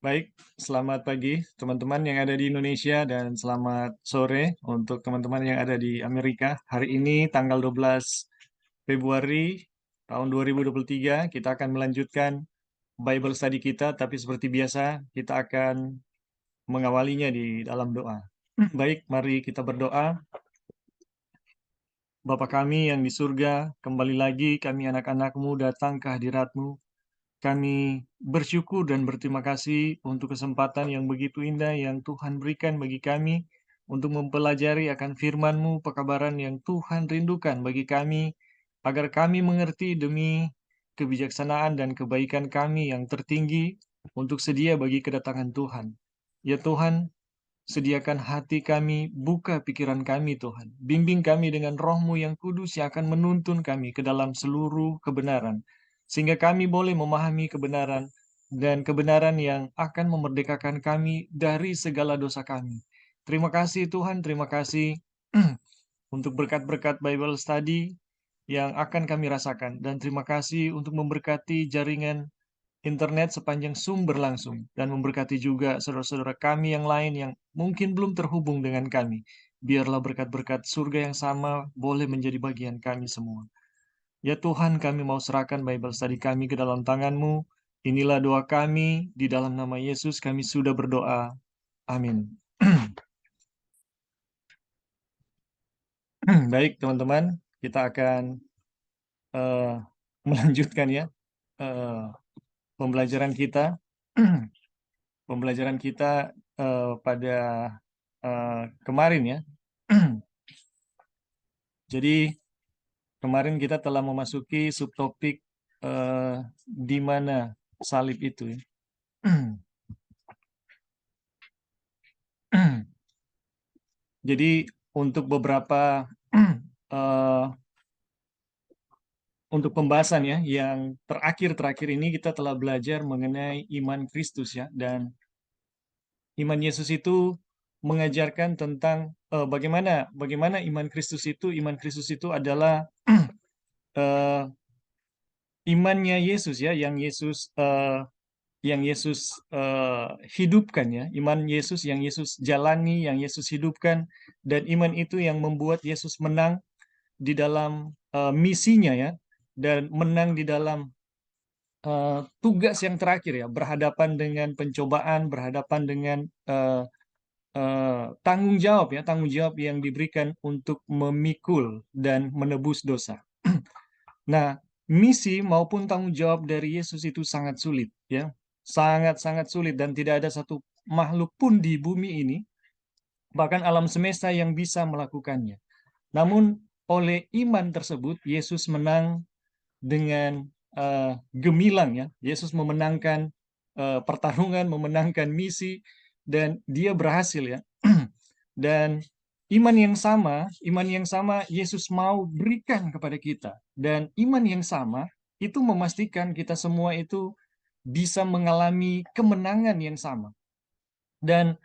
Baik, selamat pagi teman-teman yang ada di Indonesia dan selamat sore untuk teman-teman yang ada di Amerika. Hari ini tanggal 12 Februari tahun 2023 kita akan melanjutkan Bible study kita, tapi seperti biasa kita akan mengawalinya di dalam doa. Baik, mari kita berdoa. Bapa kami yang di surga, kembali lagi kami anak-anak-Mu datang ke hadirat-Mu. Kami bersyukur dan berterima kasih untuk kesempatan yang begitu indah yang Tuhan berikan bagi kami untuk mempelajari akan firman-Mu, pekabaran yang Tuhan rindukan bagi kami, agar kami mengerti demi kebijaksanaan dan kebaikan kami yang tertinggi untuk sedia bagi kedatangan Tuhan. Ya Tuhan, sediakan hati kami, buka pikiran kami Tuhan. Bimbing kami dengan roh-Mu yang kudus yang akan menuntun kami ke dalam seluruh kebenaran. Sehingga kami boleh memahami kebenaran dan kebenaran yang akan memerdekakan kami dari segala dosa kami. Terima kasih Tuhan, terima kasih untuk berkat-berkat Bible Study yang akan kami rasakan. Dan terima kasih untuk memberkati jaringan internet sepanjang Zoom berlangsung dan memberkati juga saudara-saudara kami yang lain yang mungkin belum terhubung dengan kami. Biarlah berkat-berkat surga yang sama boleh menjadi bagian kami semua. Ya Tuhan, kami mau serahkan Bible study kami ke dalam tangan-Mu. Inilah doa kami, di dalam nama Yesus kami sudah berdoa. Amin. Baik teman-teman, kita akan eh, melanjutkan ya eh, pembelajaran kita. Pembelajaran kita pada kemarin ya. Jadi kemarin kita telah memasuki subtopik di mana salib itu ya. Jadi untuk beberapa eh, untuk pembahasan ya yang terakhir ini kita telah belajar mengenai iman Kristus ya, dan iman Yesus itu mengajarkan tentang bagaimana iman Kristus itu adalah eh, imannya Yesus ya, yang Yesus hidupkan ya, iman Yesus yang Yesus jalani, yang Yesus hidupkan, dan iman itu yang membuat Yesus menang di dalam misinya ya, dan menang di dalam tugas yang terakhir ya, berhadapan dengan pencobaan, berhadapan dengan tanggung jawab yang diberikan untuk memikul dan menebus dosa. Nah, misi maupun tanggung jawab dari Yesus itu sangat sulit ya. Sangat-sangat sulit, dan tidak ada satu makhluk pun di bumi ini, bahkan alam semesta, yang bisa melakukannya. Namun oleh iman tersebut Yesus menang dengan gemilang ya. Yesus memenangkan pertarungan, memenangkan misi, dan dia berhasil ya. Dan iman yang sama Yesus mau berikan kepada kita. Dan iman yang sama itu memastikan kita semua itu bisa mengalami kemenangan yang sama. Dan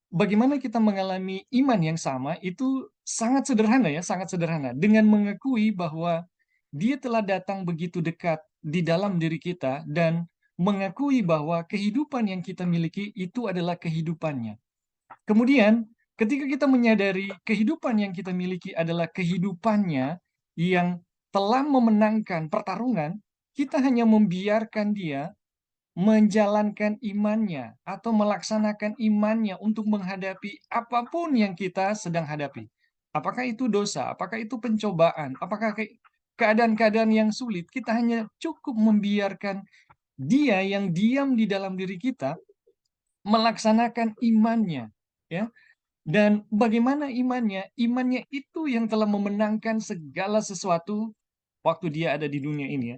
bagaimana kita mengalami iman yang sama itu sangat sederhana ya, sangat sederhana. Dengan mengakui bahwa Dia telah datang begitu dekat di dalam diri kita, dan mengakui bahwa kehidupan yang kita miliki itu adalah kehidupannya. Kemudian, ketika kita menyadari kehidupan yang kita miliki adalah kehidupannya yang telah memenangkan pertarungan, kita hanya membiarkan dia menjalankan imannya atau melaksanakan imannya untuk menghadapi apapun yang kita sedang hadapi. Apakah itu dosa, apakah itu pencobaan, apakah keadaan-keadaan yang sulit, kita hanya cukup membiarkan dia yang diam di dalam diri kita melaksanakan imannya, ya. Dan bagaimana imannya? Imannya itu yang telah memenangkan segala sesuatu waktu dia ada di dunia ini ya.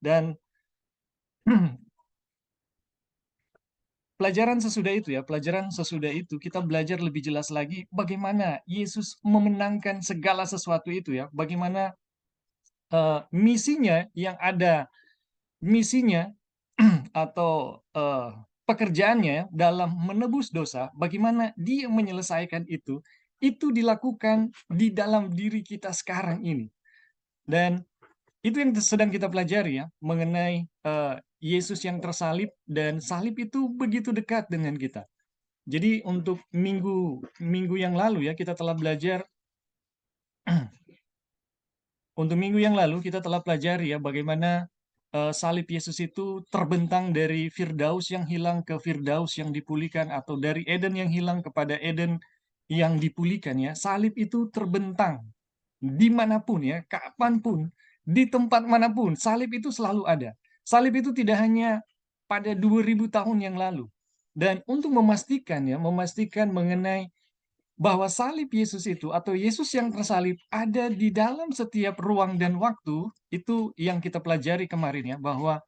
Dan pelajaran sesudah itu kita belajar lebih jelas lagi bagaimana Yesus memenangkan segala sesuatu itu ya. Bagaimana misinya yang ada, misinya atau pekerjaannya ya, dalam menebus dosa, bagaimana dia menyelesaikan itu dilakukan di dalam diri kita sekarang ini. Dan Itu yang sedang kita pelajari ya, mengenai, Yesus yang tersalib dan salib itu begitu dekat dengan kita. Jadi untuk minggu minggu yang lalu ya, kita telah belajar untuk minggu yang lalu kita telah pelajari ya bagaimana, salib Yesus itu terbentang dari Firdaus yang hilang ke Firdaus yang dipulihkan, atau dari Eden yang hilang kepada Eden yang dipulihkan ya. Salib itu terbentang dimanapun ya, kapanpun, di tempat manapun, salib itu selalu ada. Salib itu tidak hanya pada 2000 tahun yang lalu. Dan untuk memastikan mengenai bahwa salib Yesus itu atau Yesus yang tersalib ada di dalam setiap ruang dan waktu, itu yang kita pelajari kemarin ya, bahwa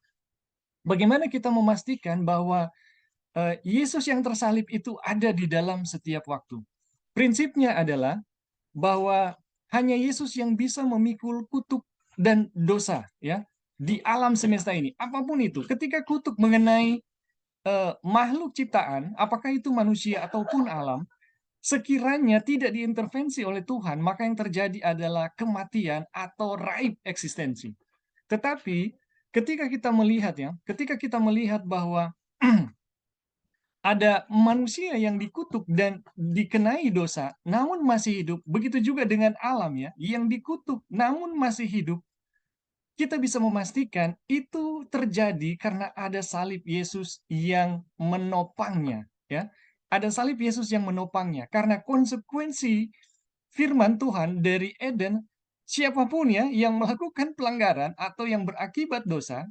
bagaimana kita memastikan bahwa Yesus yang tersalib itu ada di dalam setiap waktu. Prinsipnya adalah bahwa hanya Yesus yang bisa memikul kutuk dan dosa ya di alam semesta ini. Apapun itu, ketika kutuk mengenai makhluk ciptaan, apakah itu manusia ataupun alam, sekiranya tidak diintervensi oleh Tuhan, maka yang terjadi adalah kematian atau raib eksistensi. Tetapi ketika kita melihat bahwa ada manusia yang dikutuk dan dikenai dosa, namun masih hidup, begitu juga dengan alam ya, yang dikutuk namun masih hidup, kita bisa memastikan itu terjadi karena ada salib Yesus yang menopangnya, ya. Ada salib Yesus yang menopangnya, karena konsekuensi firman Tuhan dari Eden, siapapun ya yang melakukan pelanggaran atau yang berakibat dosa,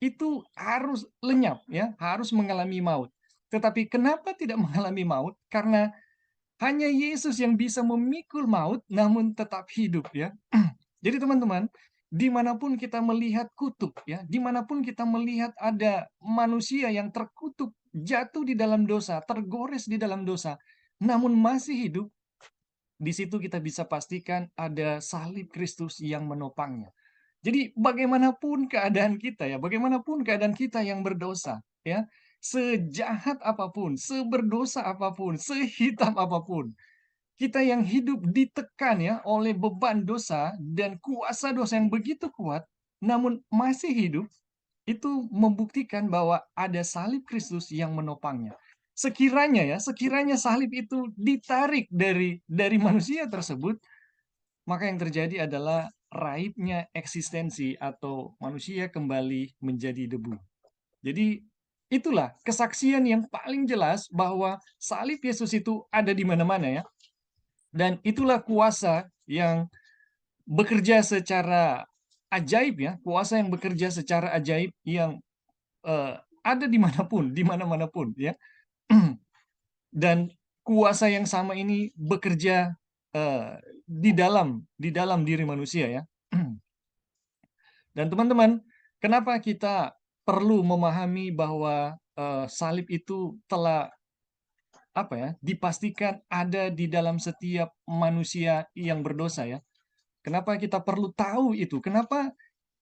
itu harus lenyap ya, harus mengalami maut. Tetapi kenapa tidak mengalami maut? Karena hanya Yesus yang bisa memikul maut namun tetap hidup ya. Jadi teman-teman, dimanapun kita melihat kutuk ya, dimanapun kita melihat ada manusia yang terkutuk, jatuh di dalam dosa, tergores di dalam dosa, namun masih hidup, di situ kita bisa pastikan ada salib Kristus yang menopangnya. Jadi bagaimanapun keadaan kita ya, bagaimanapun keadaan kita yang berdosa ya, sejahat apapun, seberdosa apapun, sehitam apapun, kita yang hidup ditekan ya oleh beban dosa dan kuasa dosa yang begitu kuat, namun masih hidup, itu membuktikan bahwa ada salib Kristus yang menopangnya. Sekiranya salib itu ditarik dari manusia tersebut, maka yang terjadi adalah raibnya eksistensi atau manusia kembali menjadi debu. Jadi itulah kesaksian yang paling jelas bahwa salib Yesus itu ada di mana-mana ya. Dan itulah kuasa yang bekerja secara ajaib ya, kuasa yang bekerja secara ajaib yang ada di mana-mana pun ya. Dan kuasa yang sama ini bekerja di dalam diri manusia ya. Dan teman-teman, kenapa kita perlu memahami bahwa salib itu telah dipastikan ada di dalam setiap manusia yang berdosa ya. Kenapa kita perlu tahu itu? Kenapa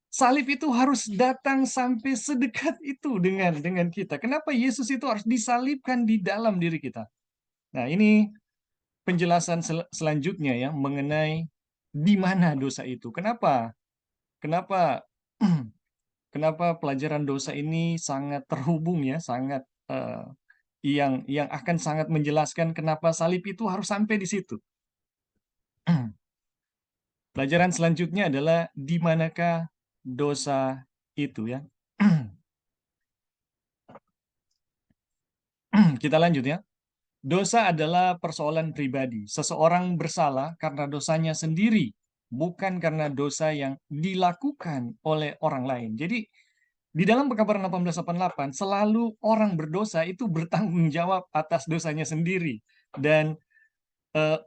salib itu harus datang sampai sedekat itu dengan kita? Kenapa Yesus itu harus disalibkan di dalam diri kita? Nah, ini penjelasan selanjutnya ya mengenai di mana dosa itu. Kenapa? Kenapa kenapa pelajaran dosa ini sangat terhubung ya, sangat yang akan sangat menjelaskan kenapa salib itu harus sampai di situ. Pelajaran selanjutnya adalah di manakah dosa itu ya. Kita lanjut ya. Dosa adalah persoalan pribadi. Seseorang bersalah karena dosanya sendiri, bukan karena dosa yang dilakukan oleh orang lain. Jadi di dalam Pengkabaran 1888 selalu orang berdosa itu bertanggung jawab atas dosanya sendiri. Dan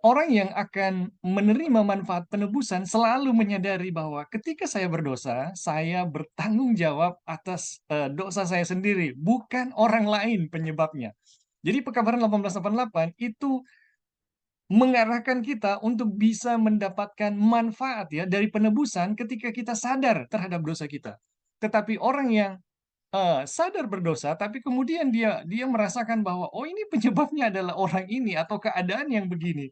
orang yang akan menerima manfaat penebusan selalu menyadari bahwa ketika saya berdosa, saya bertanggung jawab atas dosa saya sendiri, bukan orang lain penyebabnya. Jadi Pengkabaran 1888 itu mengarahkan kita untuk bisa mendapatkan manfaat ya dari penebusan ketika kita sadar terhadap dosa kita. Tetapi orang yang sadar berdosa, tapi kemudian dia merasakan bahwa, "Oh, ini penyebabnya adalah orang ini atau keadaan yang begini."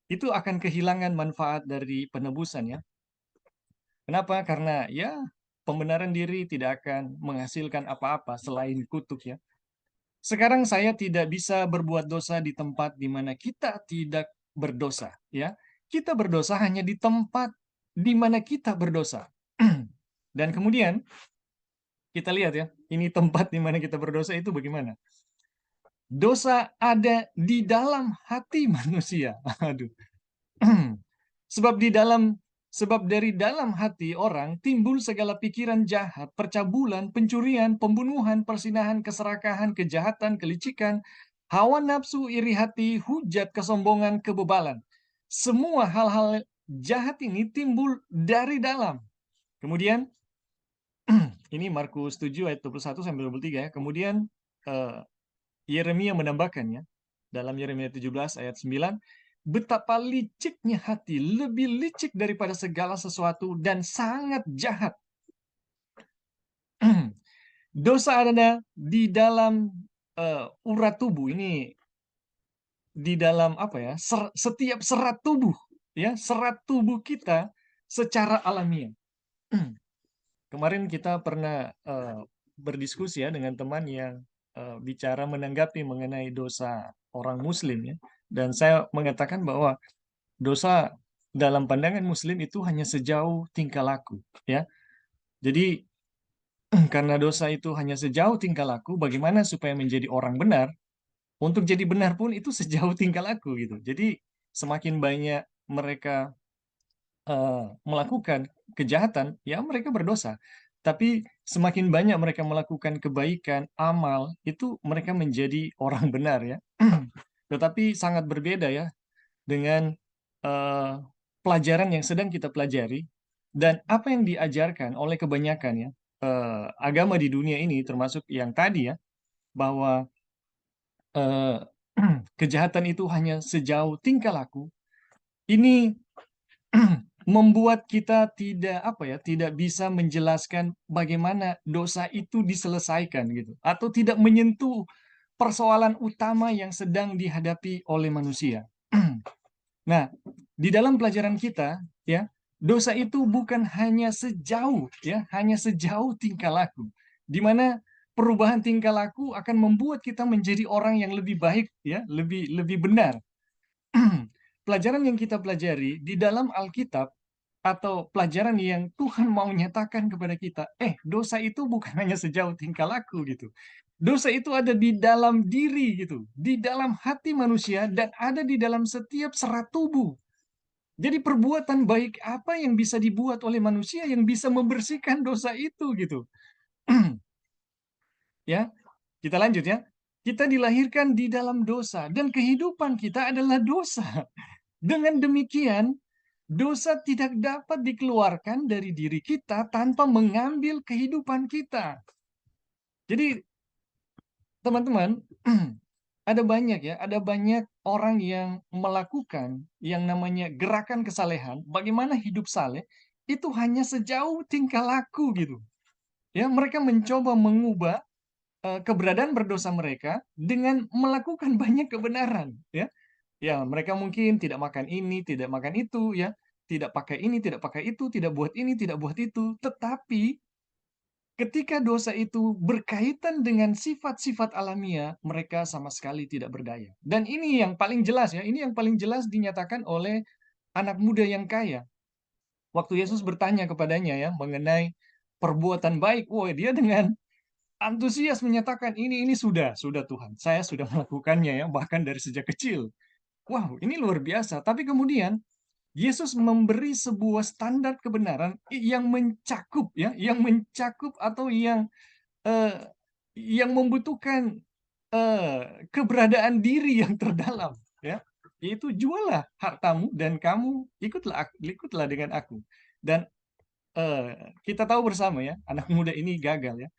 Itu akan kehilangan manfaat dari penebusan ya. Kenapa? Karena ya pembenaran diri tidak akan menghasilkan apa-apa selain kutuk ya. Sekarang saya tidak bisa berbuat dosa di tempat di mana kita tidak berdosa ya. Kita berdosa hanya di tempat di mana kita berdosa. Dan kemudian kita lihat ya, ini tempat di mana kita berdosa itu bagaimana? Dosa ada di dalam hati manusia. Aduh. Sebab di dalam sebab dari dalam hati orang timbul segala pikiran jahat, percabulan, pencurian, pembunuhan, persinahan, keserakahan, kejahatan, kelicikan, hawa nafsu, iri hati, hujat, kesombongan, kebebalan. Semua hal-hal jahat ini timbul dari dalam. Kemudian ini Markus 7 ayat 21 sampai 23 ya. Kemudian Yeremia menambahkannya dalam Yeremia 17 ayat 9, betapa liciknya hati, lebih licik daripada segala sesuatu dan sangat jahat. Dosa ada di dalam urat tubuh, ini di dalam apa ya? Setiap serat tubuh, ya, serat tubuh kita secara alamiah. Kemarin kita pernah berdiskusi ya dengan teman yang bicara menanggapi mengenai dosa orang Muslim ya, dan saya mengatakan bahwa dosa dalam pandangan Muslim itu hanya sejauh tingkah laku ya. Jadi karena dosa itu hanya sejauh tingkah laku, bagaimana supaya menjadi orang benar? Untuk jadi benar pun itu sejauh tingkah laku gitu. Jadi semakin banyak mereka melakukan kejahatan, ya mereka berdosa. Tapi semakin banyak mereka melakukan kebaikan, amal, itu mereka menjadi orang benar ya. Tetapi sangat berbeda ya dengan eh, pelajaran yang sedang kita pelajari dan apa yang diajarkan oleh kebanyakan ya agama di dunia ini, termasuk yang tadi ya, bahwa eh, kejahatan itu hanya sejauh tingkah laku. Ini membuat kita tidak apa ya, tidak bisa menjelaskan bagaimana dosa itu diselesaikan gitu, atau tidak menyentuh persoalan utama yang sedang dihadapi oleh manusia. Nah, di dalam pelajaran kita ya, dosa itu bukan hanya sejauh ya, hanya sejauh tingkah laku, di mana perubahan tingkah laku akan membuat kita menjadi orang yang lebih baik ya, lebih lebih benar. Pelajaran yang kita pelajari di dalam Alkitab atau pelajaran yang Tuhan mau nyatakan kepada kita, dosa itu bukan hanya sejauh tingkah laku gitu. Dosa itu ada di dalam diri gitu, di dalam hati manusia dan ada di dalam setiap serat tubuh. Jadi perbuatan baik apa yang bisa dibuat oleh manusia yang bisa membersihkan dosa itu gitu. Ya, kita lanjut ya. Kita dilahirkan di dalam dosa dan kehidupan kita adalah dosa. Dengan demikian, dosa tidak dapat dikeluarkan dari diri kita tanpa mengambil kehidupan kita. Jadi, teman-teman, ada banyak ya, ada banyak orang yang melakukan yang namanya gerakan kesalehan, bagaimana hidup saleh, itu hanya sejauh tingkah laku gitu. Ya, mereka mencoba mengubah keberadaan berdosa mereka dengan melakukan banyak kebenaran, ya. Ya, mereka mungkin tidak makan ini, tidak makan itu, ya. Tidak pakai ini, tidak pakai itu, tidak buat ini, tidak buat itu. Tetapi ketika dosa itu berkaitan dengan sifat-sifat alamiah, mereka sama sekali tidak berdaya. Dan ini yang paling jelas ya, ini yang paling jelas dinyatakan oleh anak muda yang kaya. Waktu Yesus bertanya kepadanya ya mengenai perbuatan baik, wah dia dengan antusias menyatakan ini sudah Tuhan. Saya sudah melakukannya ya, bahkan dari sejak kecil. Wow, ini luar biasa. Tapi kemudian Yesus memberi sebuah standar kebenaran yang mencakup ya, yang mencakup atau eh, yang membutuhkan keberadaan diri yang terdalam ya. Yaitu jualah hartamu dan kamu ikutlah dengan aku. Dan kita tahu bersama ya, anak muda ini gagal ya.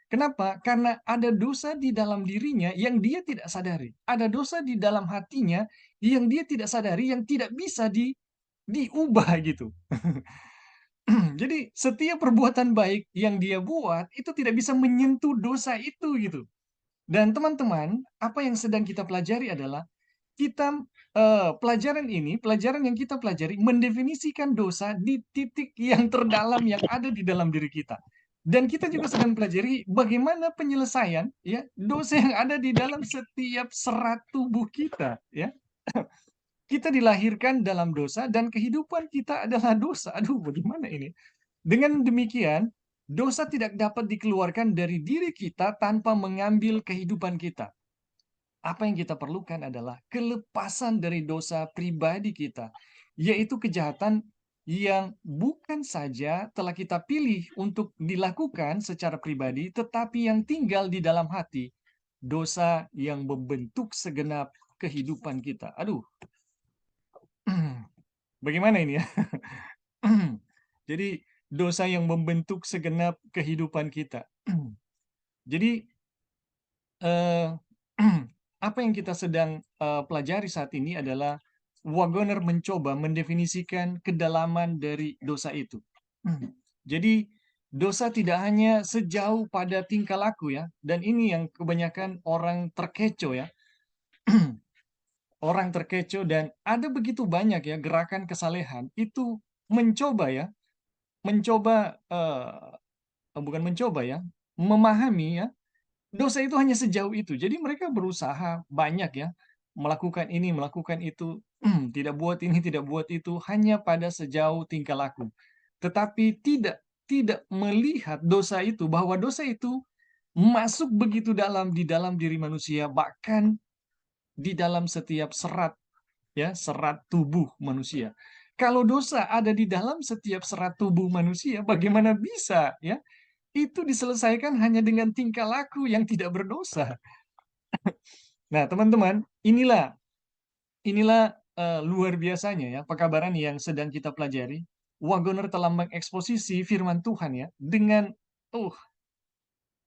Kenapa? Karena ada dosa di dalam dirinya yang dia tidak sadari. Ada dosa di dalam hatinya yang dia tidak sadari, yang tidak bisa diubah gitu. Jadi setiap perbuatan baik yang dia buat itu tidak bisa menyentuh dosa itu gitu. Dan teman-teman, apa yang sedang kita pelajari adalah kita pelajaran yang kita pelajari mendefinisikan dosa di titik yang terdalam yang ada di dalam diri kita. Dan kita juga sedang pelajari bagaimana penyelesaian ya dosa yang ada di dalam setiap serat tubuh kita ya. Kita dilahirkan dalam dosa dan kehidupan kita adalah dosa. Aduh, bagaimana ini? Dengan demikian, dosa tidak dapat dikeluarkan dari diri kita tanpa mengambil kehidupan kita. Apa yang kita perlukan adalah kelepasan dari dosa pribadi kita, yaitu kejahatan yang bukan saja telah kita pilih untuk dilakukan secara pribadi, tetapi yang tinggal di dalam hati. Dosa yang membentuk segenap kehidupan kita. Aduh, bagaimana ini ya? Jadi, dosa yang membentuk segenap kehidupan kita. Jadi, eh, apa yang kita sedang pelajari saat ini adalah Waggoner mencoba mendefinisikan kedalaman dari dosa itu. Jadi, dosa tidak hanya sejauh pada tingkah laku ya, dan ini yang kebanyakan orang terkecoh ya. Orang terkecoh dan ada begitu banyak ya gerakan kesalehan itu mencoba ya, bukan mencoba ya, memahami ya, dosa itu hanya sejauh itu. Jadi mereka berusaha banyak ya, melakukan ini, melakukan itu, tidak buat ini, tidak buat itu, hanya pada sejauh tingkah laku. Tetapi tidak melihat dosa itu, bahwa dosa itu masuk begitu dalam di dalam diri manusia, bahkan di dalam setiap serat ya, serat tubuh manusia. Kalau dosa ada di dalam setiap serat tubuh manusia, bagaimana bisa ya? Itu diselesaikan hanya dengan tingkah laku yang tidak berdosa. Nah, teman-teman, inilah luar biasanya ya pekabaran yang sedang kita pelajari. Waggoner telah mengeksposisi firman Tuhan ya dengan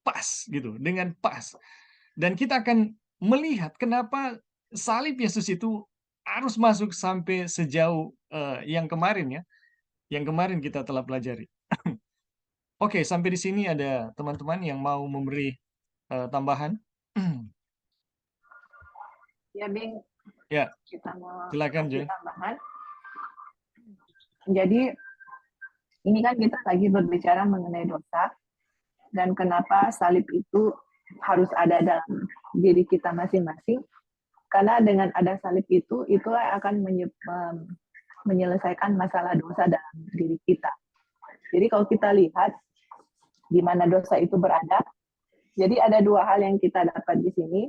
pas gitu, dengan pas. Dan kita akan melihat kenapa salib Yesus itu harus masuk sampai sejauh yang kemarin ya, yang kemarin kita telah pelajari. Oke, sampai di sini ada teman-teman yang mau memberi tambahan? Ya, Bing. Ya, Kita mau silakan kasih Joy. tambahan. Jadi ini kan kita lagi berbicara mengenai dosa dan kenapa salib itu harus ada dalam diri kita masing-masing. Karena dengan ada salib itu, itulah yang akan menyelesaikan masalah dosa dalam diri kita. Jadi kalau kita lihat di mana dosa itu berada, jadi ada dua hal yang kita dapat di sini.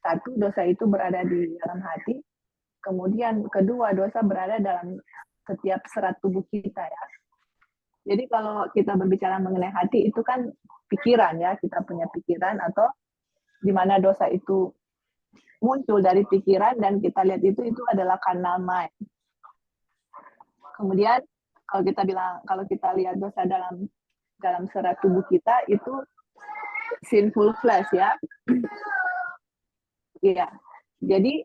Satu, dosa itu berada di dalam hati. Kemudian kedua, dosa berada dalam setiap serat tubuh kita ya. Jadi kalau kita berbicara mengenai hati itu kan pikiran ya, kita punya pikiran atau di mana dosa itu muncul dari pikiran dan kita lihat itu adalah kanal mind. Kemudian kalau kita lihat dosa dalam serat tubuh kita itu sinful flesh ya. Iya. Jadi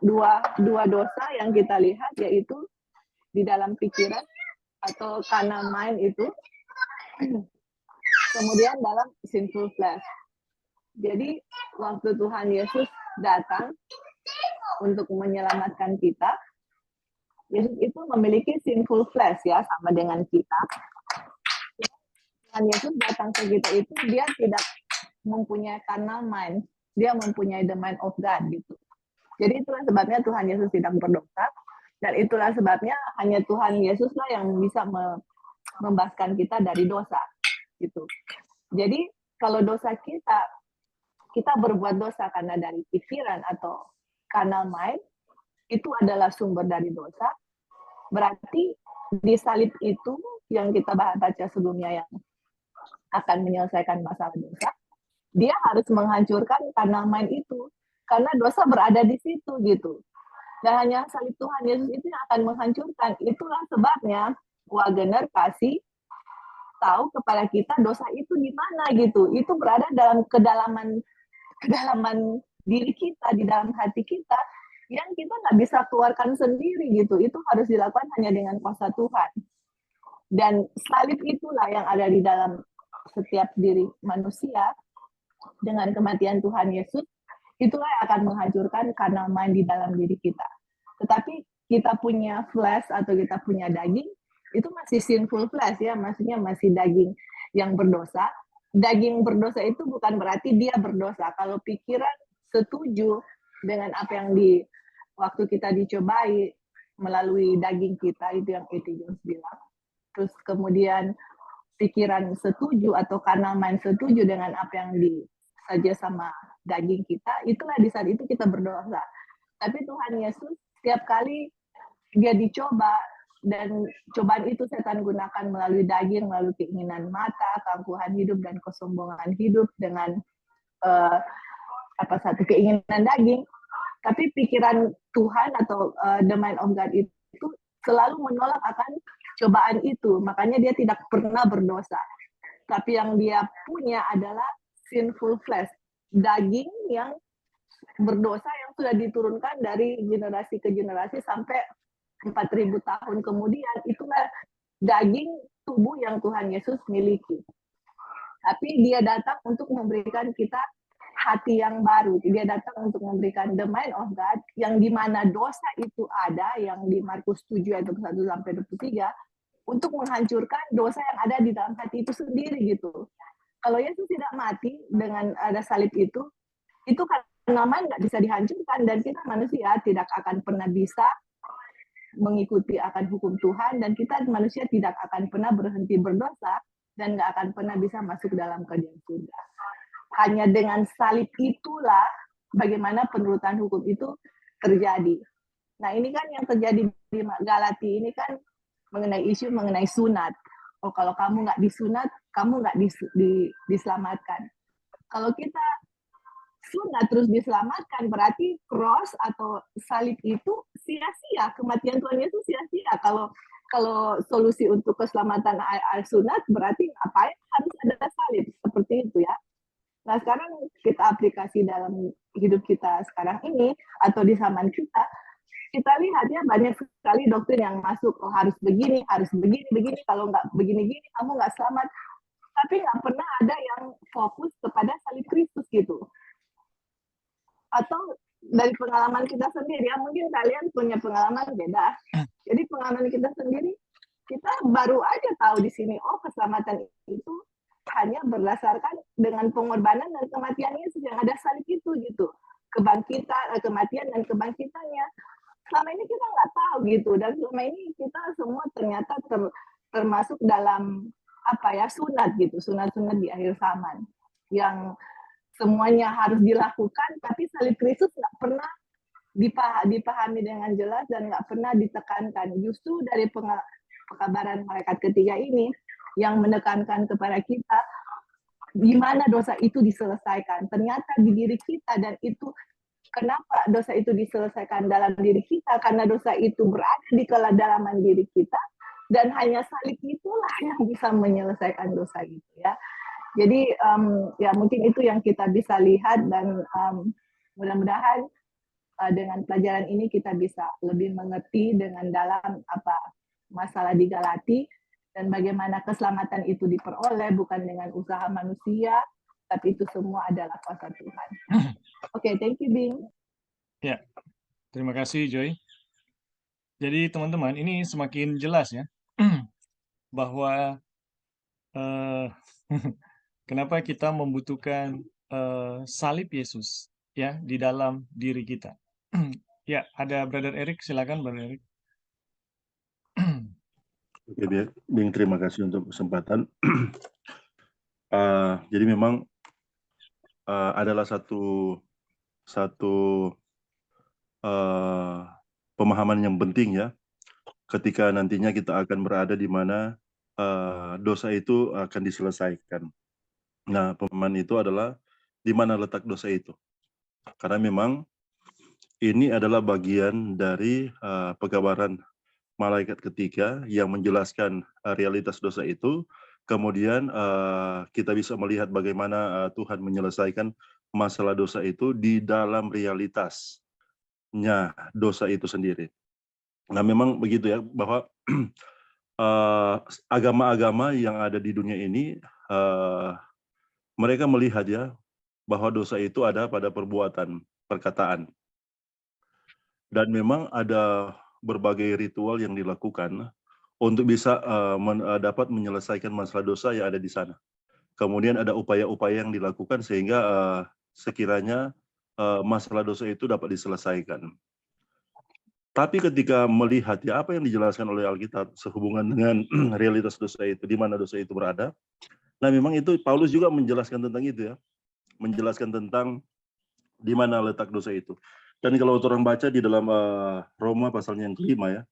dua dosa yang kita lihat yaitu di dalam pikiran atau kanal mind itu, kemudian dalam sinful flesh. Jadi waktu Tuhan Yesus datang untuk menyelamatkan kita, Yesus itu memiliki sinful flesh ya, sama dengan kita. Tuhan Yesus datang ke kita itu dia tidak mempunyai carnal mind, dia mempunyai the mind of God gitu. Jadi itulah sebabnya Tuhan Yesus tidak berdosa, dan itulah sebabnya hanya Tuhan Yesuslah yang bisa membebaskan kita dari dosa gitu. Jadi kalau dosa kita berbuat dosa karena dari pikiran atau carnal mind, itu adalah sumber dari dosa. Berarti di salib itu yang kita baca sebelumnya yang akan menyelesaikan masalah dosa, dia harus menghancurkan carnal mind itu. Karena dosa berada di situ gitu. Dan hanya salib Tuhan Yesus itu yang akan menghancurkan. Itulah sebabnya Waggoner kasih tahu kepada kita dosa itu di mana gitu. Itu berada dalam kedalaman diri kita, di dalam hati kita, yang kita nggak bisa keluarkan sendiri gitu. Itu harus dilakukan hanya dengan kuasa Tuhan. Dan salib itulah yang ada di dalam setiap diri manusia dengan kematian Tuhan Yesus itulah yang akan menghancurkan karnal mind di dalam diri kita. Tetapi kita punya flesh atau kita punya daging, itu masih sinful flesh ya, maksudnya masih daging yang berdosa. Daging berdosa itu bukan berarti dia berdosa. Kalau pikiran setuju dengan apa yang waktu kita dicobai melalui daging kita, itu yang E.T. Jones bilang. Terus kemudian pikiran setuju atau karnal mind setuju dengan apa yang saja sama daging kita, itulah di saat itu kita berdosa. Tapi Tuhan Yesus setiap kali dia dicoba, dan cobaan itu setan gunakan melalui daging, melalui keinginan mata, keangkuhan hidup, dan kesombongan hidup dengan satu keinginan daging. Tapi pikiran Tuhan atau the mind of God itu selalu menolak akan cobaan itu. Makanya dia tidak pernah berdosa. Tapi yang dia punya adalah sinful flesh, daging yang berdosa yang sudah diturunkan dari generasi ke generasi sampai 4.000 tahun kemudian. Itulah daging tubuh yang Tuhan Yesus miliki. Tapi dia datang untuk memberikan kita hati yang baru. Dia datang untuk memberikan the mind of God, yang dimana dosa itu ada, yang di Markus 7 ayat 21-23, untuk menghancurkan dosa yang ada di dalam hati itu sendiri gitu. Kalau Yesus tidak mati dengan ada salib itu karena mind nggak bisa dihancurkan, dan kita manusia tidak akan pernah bisa mengikuti akan hukum Tuhan, dan kita manusia tidak akan pernah berhenti berdosa dan nggak akan pernah bisa masuk dalam kerajaan surga. Hanya dengan salib itulah bagaimana penurutan hukum itu terjadi. Nah ini kan yang terjadi di Galati ini kan mengenai isu mengenai sunat. Oh kalau kamu nggak disunat, kamu nggak diselamatkan. Kalau kita sunat terus diselamatkan, berarti cross atau salib itu sia-sia, kematian Tuhan Yesus sia-sia. Kalau solusi untuk keselamatan sunat, berarti apa ya, harus ada salib, seperti itu ya. Nah sekarang kita aplikasi dalam hidup kita sekarang ini atau di zaman kita lihat ya banyak sekali doktrin yang masuk, oh harus begini, kalau nggak begini-gini kamu nggak selamat. Tapi nggak pernah ada yang fokus kepada salib Kristus gitu. Atau dari pengalaman kita sendiri ya, mungkin kalian punya pengalaman beda. Jadi pengalaman kita sendiri, kita baru aja tahu di sini, oh keselamatan itu hanya berdasarkan dengan pengorbanan dan kematian Yesus yang ada salib itu gitu. Kematian dan kebangkitannya. Selama ini kita nggak tahu gitu, dan selama ini kita semua ternyata termasuk dalam sunat gitu, sunat-sunat di akhir zaman yang semuanya harus dilakukan, tapi salib Kristus nggak pernah dipahami dengan jelas dan nggak pernah ditekankan. Justru dari pekabaran malaikat ketiga ini yang menekankan kepada kita di mana dosa itu diselesaikan. Ternyata di diri kita, dan itu kenapa dosa itu diselesaikan dalam diri kita, karena dosa itu berada di kedalaman diri kita, dan hanya salib itulah yang bisa menyelesaikan dosa itu ya. Jadi ya mungkin itu yang kita bisa lihat, dan mudah-mudahan dengan pelajaran ini kita bisa lebih mengerti dengan dalam apa masalah di Galati, dan bagaimana keselamatan itu diperoleh bukan dengan usaha manusia, tapi itu semua adalah kuasa Tuhan. Oke, thank you Bing. Ya, terima kasih Joy. Jadi teman-teman, ini semakin jelas ya bahwa kenapa kita membutuhkan salib Yesus ya di dalam diri kita. Ya, ada Brother Eric, silakan Brother Eric. Oke, Bing, terima kasih untuk kesempatan. Jadi memang adalah satu pemahaman yang penting ya, ketika nantinya kita akan berada di mana dosa itu akan diselesaikan. Nah, pemahaman itu adalah di mana letak dosa itu. Karena memang ini adalah bagian dari pekabaran malaikat ketiga yang menjelaskan realitas dosa itu. Kemudian kita bisa melihat bagaimana Tuhan menyelesaikan masalah dosa itu di dalam realitasnya dosa itu sendiri. Nah memang begitu ya, bahwa agama-agama yang ada di dunia ini, mereka melihat ya bahwa dosa itu ada pada perbuatan, perkataan. Dan memang ada berbagai ritual yang dilakukan untuk bisa dapat menyelesaikan masalah dosa yang ada di sana. Kemudian ada upaya-upaya yang dilakukan sehingga sekiranya masalah dosa itu dapat diselesaikan. Tapi ketika melihat ya apa yang dijelaskan oleh Alkitab sehubungan dengan realitas dosa itu, di mana dosa itu berada, nah memang itu Paulus juga menjelaskan tentang itu ya, menjelaskan tentang di mana letak dosa itu. Dan kalau orang baca di dalam Roma pasalnya yang kelima ya,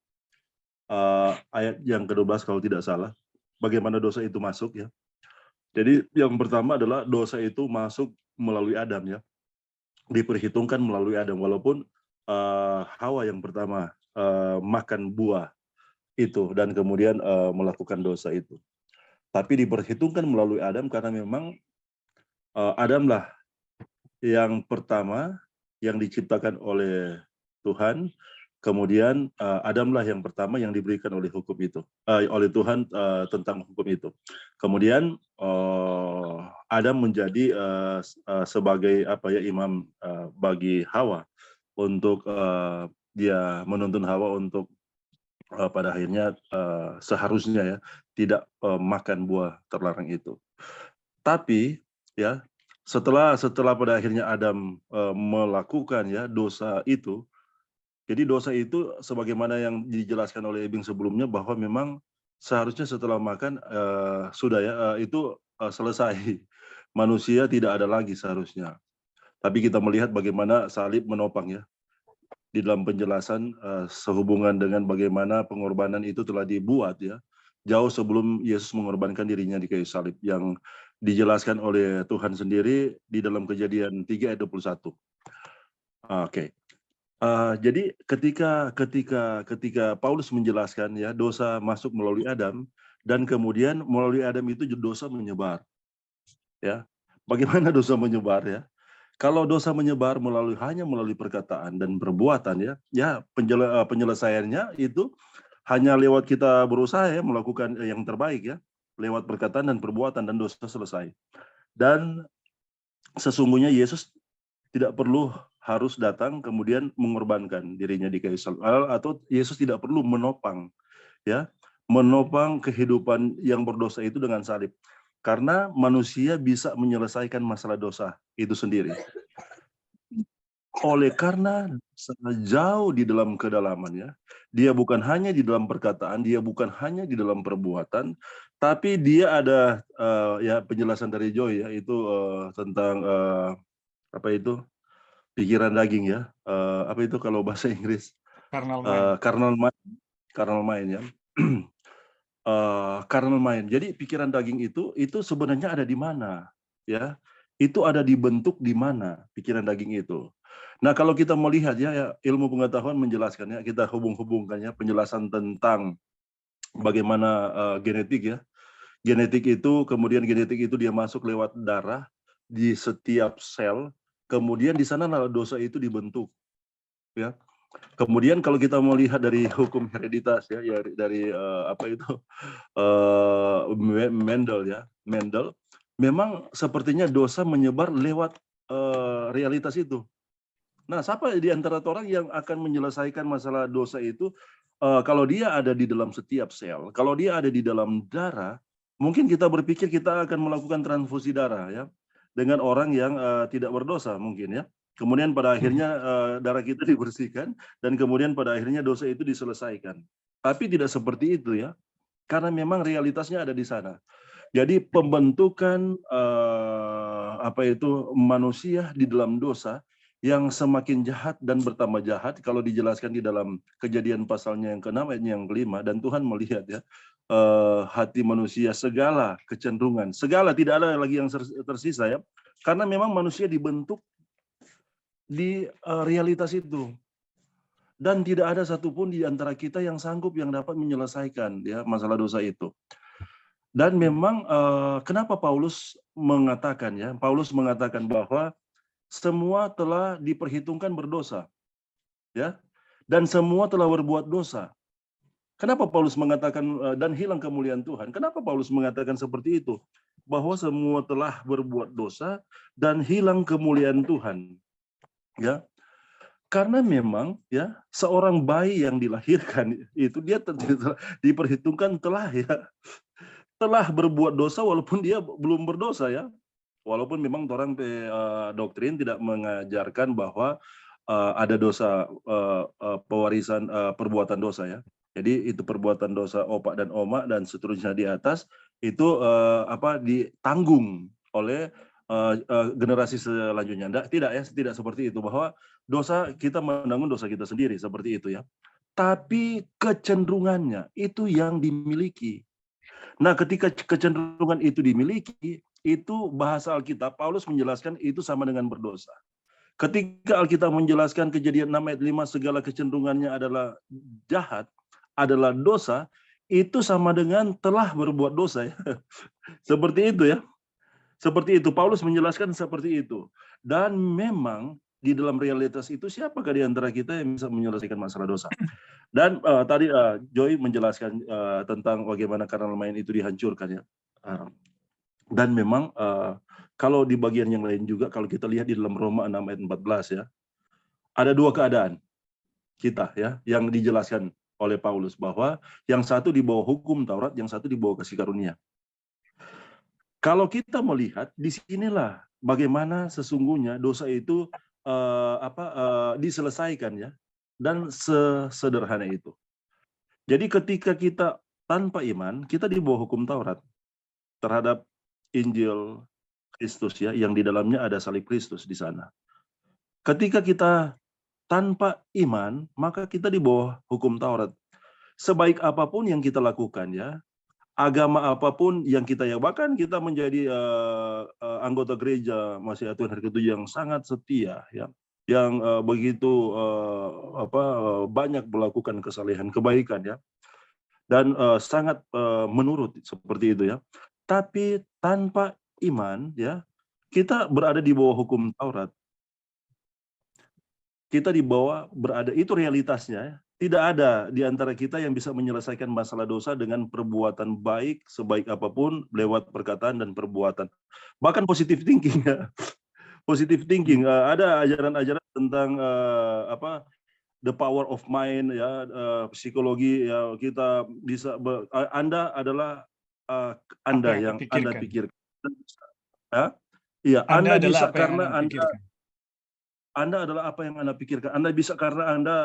ayat yang ke-12 kalau tidak salah, bagaimana dosa itu masuk ya. Jadi yang pertama adalah dosa itu masuk melalui Adam ya, diperhitungkan melalui Adam, walaupun Hawa yang pertama makan buah itu dan kemudian melakukan dosa itu. Tapi diperhitungkan melalui Adam karena memang Adamlah yang pertama yang diciptakan oleh Tuhan, kemudian Adamlah yang pertama yang diberikan oleh hukum itu, oleh Tuhan tentang hukum itu. Kemudian Adam menjadi sebagai imam bagi Hawa untuk dia menuntun Hawa untuk pada akhirnya seharusnya ya tidak makan buah terlarang itu. Tapi ya setelah pada akhirnya Adam melakukan ya dosa itu, jadi dosa itu sebagaimana yang dijelaskan oleh Ebing sebelumnya bahwa memang seharusnya setelah makan sudah ya itu selesai, manusia tidak ada lagi seharusnya. Tapi kita melihat bagaimana salib menopang ya di dalam penjelasan sehubungan dengan bagaimana pengorbanan itu telah dibuat ya jauh sebelum Yesus mengorbankan dirinya di kayu salib, yang dijelaskan oleh Tuhan sendiri di dalam Kejadian 3 ayat 21. Oke. Jadi ketika Paulus menjelaskan ya dosa masuk melalui Adam dan kemudian melalui Adam itu dosa menyebar. Ya. Bagaimana dosa menyebar ya? Kalau dosa menyebar hanya melalui perkataan dan perbuatan ya penyelesaiannya itu hanya lewat kita berusaha ya melakukan yang terbaik ya, lewat perkataan dan perbuatan dan dosa selesai. Dan sesungguhnya Yesus tidak perlu harus datang kemudian mengorbankan dirinya di kayu salib, atau Yesus tidak perlu menopang kehidupan yang berdosa itu dengan salib. Karena manusia bisa menyelesaikan masalah dosa itu sendiri. Oleh karena jauh di dalam kedalamannya, dia bukan hanya di dalam perkataan, dia bukan hanya di dalam perbuatan, tapi dia ada ya penjelasan dari Joy ya itu tentang pikiran daging ya, apa itu kalau bahasa Inggris? Carnal mind ya. Carnal mind. Jadi pikiran daging itu sebenarnya ada di mana? Ya, itu ada dibentuk di mana pikiran daging itu. Nah, kalau kita melihat ya ilmu pengetahuan menjelaskan ya, kita hubung-hubungkannya penjelasan tentang bagaimana genetik ya. Genetik itu dia masuk lewat darah di setiap sel, kemudian di sana dosa itu dibentuk. Ya. Kemudian kalau kita melihat dari hukum hereditas ya dari Mendel memang sepertinya dosa menyebar lewat realitas itu. Nah, siapa di antara orang yang akan menyelesaikan masalah dosa itu? Kalau dia ada di dalam setiap sel, kalau dia ada di dalam darah, mungkin kita berpikir kita akan melakukan transfusi darah ya dengan orang yang tidak berdosa mungkin ya. Kemudian pada akhirnya darah kita dibersihkan dan kemudian pada akhirnya dosa itu diselesaikan. Tapi tidak seperti itu ya, karena memang realitasnya ada di sana. Jadi pembentukan manusia di dalam dosa yang semakin jahat dan bertambah jahat kalau dijelaskan di dalam Kejadian pasalnya yang ke-6 ayatnya yang ke-5, dan Tuhan melihat ya hati manusia segala kecenderungan, segala tidak ada lagi yang tersisa ya, karena memang manusia dibentuk di realitas itu. Dan tidak ada satupun di antara kita yang sanggup yang dapat menyelesaikan ya masalah dosa itu. Dan memang kenapa Paulus mengatakan ya? Paulus mengatakan bahwa semua telah diperhitungkan berdosa. Ya. Dan semua telah berbuat dosa. Kenapa Paulus mengatakan dan hilang kemuliaan Tuhan? Kenapa Paulus mengatakan seperti itu? bahwa semua telah berbuat dosa dan hilang kemuliaan Tuhan. Ya, karena memang ya seorang bayi yang dilahirkan itu dia diperhitungkan telah berbuat dosa walaupun dia belum berdosa ya. Walaupun memang orang doktrin tidak mengajarkan bahwa ada dosa pewarisan perbuatan dosa ya. Jadi itu perbuatan dosa opak dan oma dan seterusnya di atas itu ditanggung oleh generasi selanjutnya. Tidak seperti itu, bahwa dosa kita menanggung dosa kita sendiri seperti itu ya. Tapi kecenderungannya itu yang dimiliki. Nah, ketika kecenderungan itu dimiliki, itu bahasa Alkitab Paulus menjelaskan itu sama dengan berdosa. Ketika Alkitab menjelaskan Kejadian 6 ayat 5 segala kecenderungannya adalah jahat, adalah dosa, itu sama dengan telah berbuat dosa ya. Seperti itu ya. Seperti itu, Paulus menjelaskan seperti itu. Dan memang di dalam realitas itu siapakah di antara kita yang bisa menyelesaikan masalah dosa? Dan tadi Joy menjelaskan tentang bagaimana carnal mind itu dihancurkan ya. Dan memang kalau di bagian yang lain juga, kalau kita lihat di dalam Roma 6 ayat 14 ya, ada dua keadaan kita ya yang dijelaskan oleh Paulus, bahwa yang satu di bawah hukum Taurat, yang satu di bawah kasih karunia. Kalau kita melihat di sinilah bagaimana sesungguhnya dosa itu diselesaikan ya, dan sesederhana itu. Jadi ketika kita tanpa iman, kita di bawah hukum Taurat terhadap Injil Kristus ya, yang di dalamnya ada salib Kristus di sana. Ketika kita tanpa iman, maka kita di bawah hukum Taurat. Sebaik apapun yang kita lakukan ya, agama apapun yang kita bahkan kita menjadi anggota gereja Masih Tuhan Hari Ketujuh yang sangat setia ya, yang begitu banyak melakukan kesalehan kebaikan ya, dan sangat menurut seperti itu ya. Tapi tanpa iman ya, kita berada di bawah hukum Taurat. Kita di bawah berada, itu realitasnya ya. Tidak ada di antara kita yang bisa menyelesaikan masalah dosa dengan perbuatan baik sebaik apapun lewat perkataan dan perbuatan. Bahkan positive thinking ya. Positive thinking, ada ajaran-ajaran tentang the power of mind ya, psikologi ya, kita bisa Anda adalah Anda yang Anda pikirkan. Ya? Iya, Anda bisa karena Anda adalah apa yang Anda pikirkan. Anda bisa karena Anda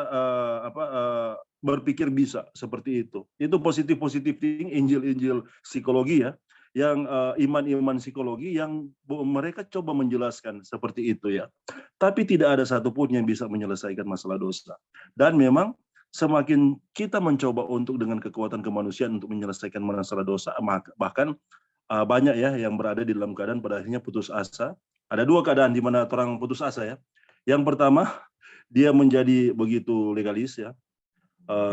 berpikir bisa, seperti itu. Itu positif thinking, Injil psikologi ya, yang iman psikologi yang mereka coba menjelaskan seperti itu ya. Tapi tidak ada satupun yang bisa menyelesaikan masalah dosa. Dan memang semakin kita mencoba untuk dengan kekuatan kemanusiaan untuk menyelesaikan masalah dosa, bahkan banyak ya yang berada di dalam keadaan pada akhirnya putus asa. Ada dua keadaan di mana orang putus asa ya. Yang pertama, dia menjadi begitu legalis ya.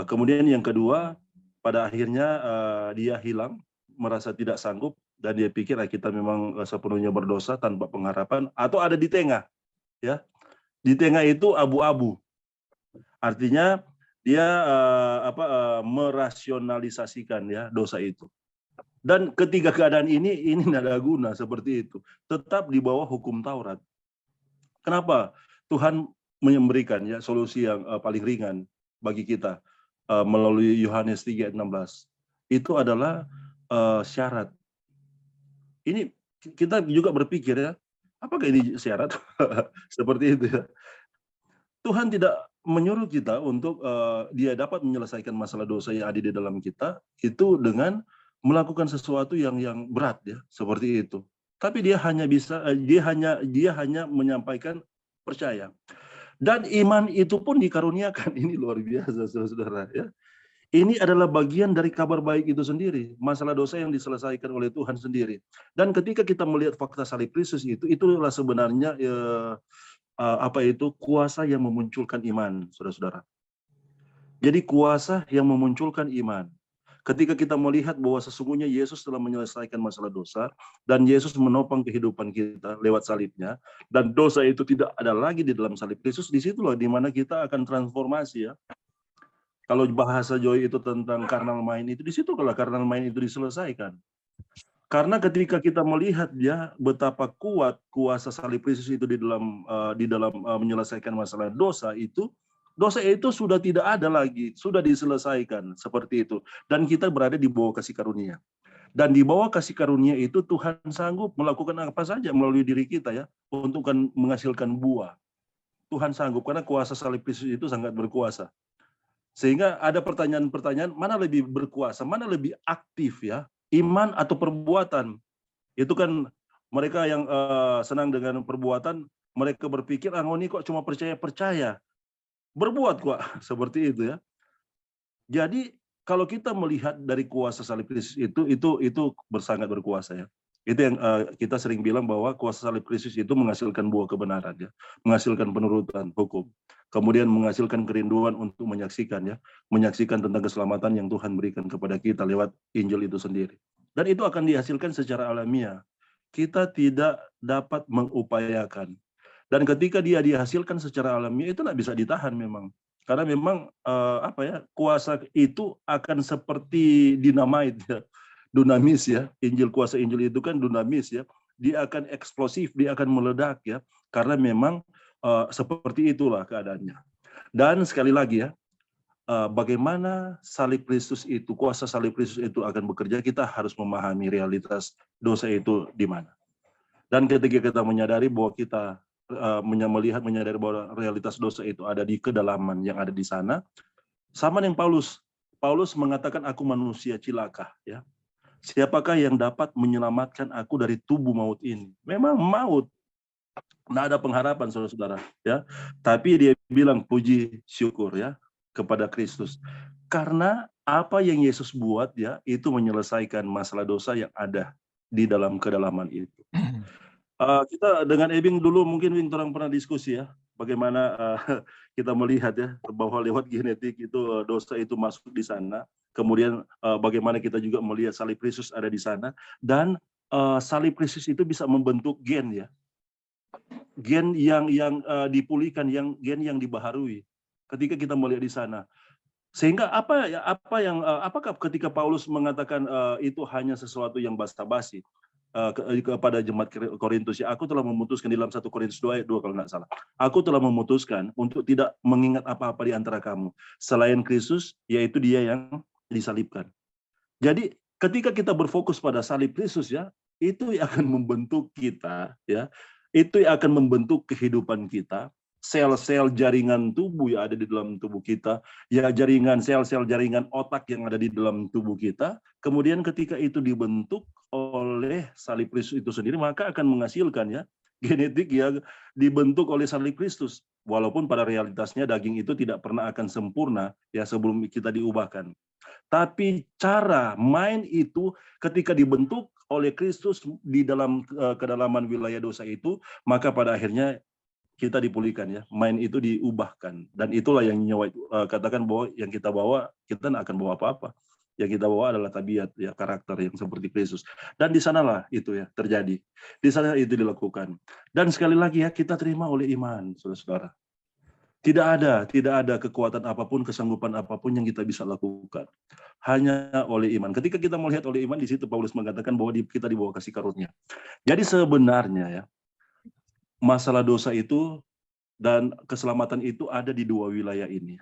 Kemudian yang kedua, pada akhirnya dia hilang, merasa tidak sanggup, dan dia pikir kita memang sepenuhnya berdosa tanpa pengharapan, atau ada di tengah ya. Di tengah itu abu-abu. Artinya dia merasionalisasikan ya dosa itu. Dan ketiga keadaan ini tidak ada guna seperti itu. Tetap di bawah hukum Taurat. Kenapa? Tuhan memberikan ya solusi yang paling ringan bagi kita melalui Yohanes 3:16. Itu adalah syarat. Ini kita juga berpikir ya, apakah ini syarat? Seperti itu ya. Tuhan tidak menyuruh kita untuk dia dapat menyelesaikan masalah dosa yang ada di dalam kita itu dengan melakukan sesuatu yang berat ya, seperti itu. Tapi dia hanya menyampaikan percaya. Dan iman itu pun dikaruniakan. Ini luar biasa saudara-saudara ya. Ini adalah bagian dari kabar baik itu sendiri, masalah dosa yang diselesaikan oleh Tuhan sendiri. Dan ketika kita melihat fakta salib Kristus itulah sebenarnya kuasa yang memunculkan iman, saudara-saudara. Jadi kuasa yang memunculkan iman. Ketika kita melihat bahwa sesungguhnya Yesus telah menyelesaikan masalah dosa, dan Yesus menopang kehidupan kita lewat salibnya, dan dosa itu tidak ada lagi di dalam salib Kristus, disitulah dimana kita akan transformasi ya. Kalau bahasa Joy itu tentang carnal mind itu, disitu kalau carnal mind itu diselesaikan. Karena ketika kita melihat ya betapa kuat kuasa salib Kristus itu di dalam menyelesaikan masalah dosa itu sudah tidak ada lagi, sudah diselesaikan seperti itu. Dan kita berada di bawah kasih karunia. Dan di bawah kasih karunia itu Tuhan sanggup melakukan apa saja melalui diri kita ya untuk menghasilkan buah. Tuhan sanggup karena kuasa salib Kristus itu sangat berkuasa. Sehingga ada pertanyaan-pertanyaan, mana lebih berkuasa, mana lebih aktif ya, iman atau perbuatan. Itu kan mereka yang senang dengan perbuatan, mereka berpikir, ini kok cuma percaya-percaya. Berbuat kok, seperti itu ya. Jadi kalau kita melihat dari kuasa salib Kristus itu sangat berkuasa ya. Itu yang kita sering bilang bahwa kuasa salib Kristus itu menghasilkan buah kebenaran ya, menghasilkan penurutan hukum, kemudian menghasilkan kerinduan untuk menyaksikan tentang keselamatan yang Tuhan berikan kepada kita lewat Injil itu sendiri. Dan itu akan dihasilkan secara alamiah. Kita tidak dapat mengupayakan. Dan ketika dia dihasilkan secara alamiah itu tidak bisa ditahan memang. Karena memang kuasa itu akan seperti dinamit ya, dunamis ya. Kuasa Injil itu kan dunamis ya. Dia akan eksplosif, dia akan meledak ya. Karena memang seperti itulah keadaannya. Dan sekali lagi ya, bagaimana salib Kristus itu, kuasa salib Kristus itu akan bekerja, kita harus memahami realitas dosa itu di mana. Dan ketika kita menyadari bahwa kita menyadari bahwa realitas dosa itu ada di kedalaman yang ada di sana, sama dengan Paulus mengatakan, aku manusia cilaka ya. Siapakah yang dapat menyelamatkan aku dari tubuh maut ini? Memang maut, tidak ada pengharapan saudara-saudara ya. Tapi dia bilang puji syukur ya kepada Kristus, karena apa yang Yesus buat ya itu menyelesaikan masalah dosa yang ada di dalam kedalaman itu. Kita dengan Ebing dulu mungkin orang pernah diskusi ya, bagaimana kita melihat ya bahwa lewat genetik itu dosa itu masuk di sana, kemudian bagaimana kita juga melihat salib Kristus ada di sana, dan salib Kristus itu bisa membentuk gen ya, gen yang dipulihkan, gen yang dibaharui ketika kita melihat di sana. Sehingga apakah ketika Paulus mengatakan itu hanya sesuatu yang basa-basi kepada jemaat Korintus ya, aku telah memutuskan di dalam 1 Korintus 2 ayat 2 kalau tidak salah. Aku telah memutuskan untuk tidak mengingat apa-apa di antara kamu selain Kristus, yaitu Dia yang disalibkan. Jadi ketika kita berfokus pada salib Kristus ya, itu yang akan membentuk kita ya. Itu yang akan membentuk kehidupan kita. Sel-sel jaringan tubuh yang ada di dalam tubuh kita, ya sel-sel jaringan otak yang ada di dalam tubuh kita, kemudian ketika itu dibentuk oleh salib Kristus itu sendiri, maka akan menghasilkan ya genetik yang dibentuk oleh salib Kristus. Walaupun pada realitasnya daging itu tidak pernah akan sempurna ya sebelum kita diubahkan. Tapi cara main itu ketika dibentuk oleh Kristus di dalam kedalaman wilayah dosa itu, maka pada akhirnya kita dipulihkan ya, main itu diubahkan, dan itulah yang nyawa katakan bahwa yang kita bawa, kita tidak akan bawa apa-apa. Yang kita bawa adalah tabiat ya, karakter yang seperti Kristus. Dan di sanalah itu ya terjadi. Di sana itu dilakukan. Dan sekali lagi ya, kita terima oleh iman, saudara-saudara. Tidak ada kekuatan apapun, kesanggupan apapun yang kita bisa lakukan. Hanya oleh iman. Ketika kita melihat oleh iman, di situ Paulus mengatakan bahwa kita di bawah kasih karunia. Jadi sebenarnya ya, masalah dosa itu dan keselamatan itu ada di dua wilayah ini.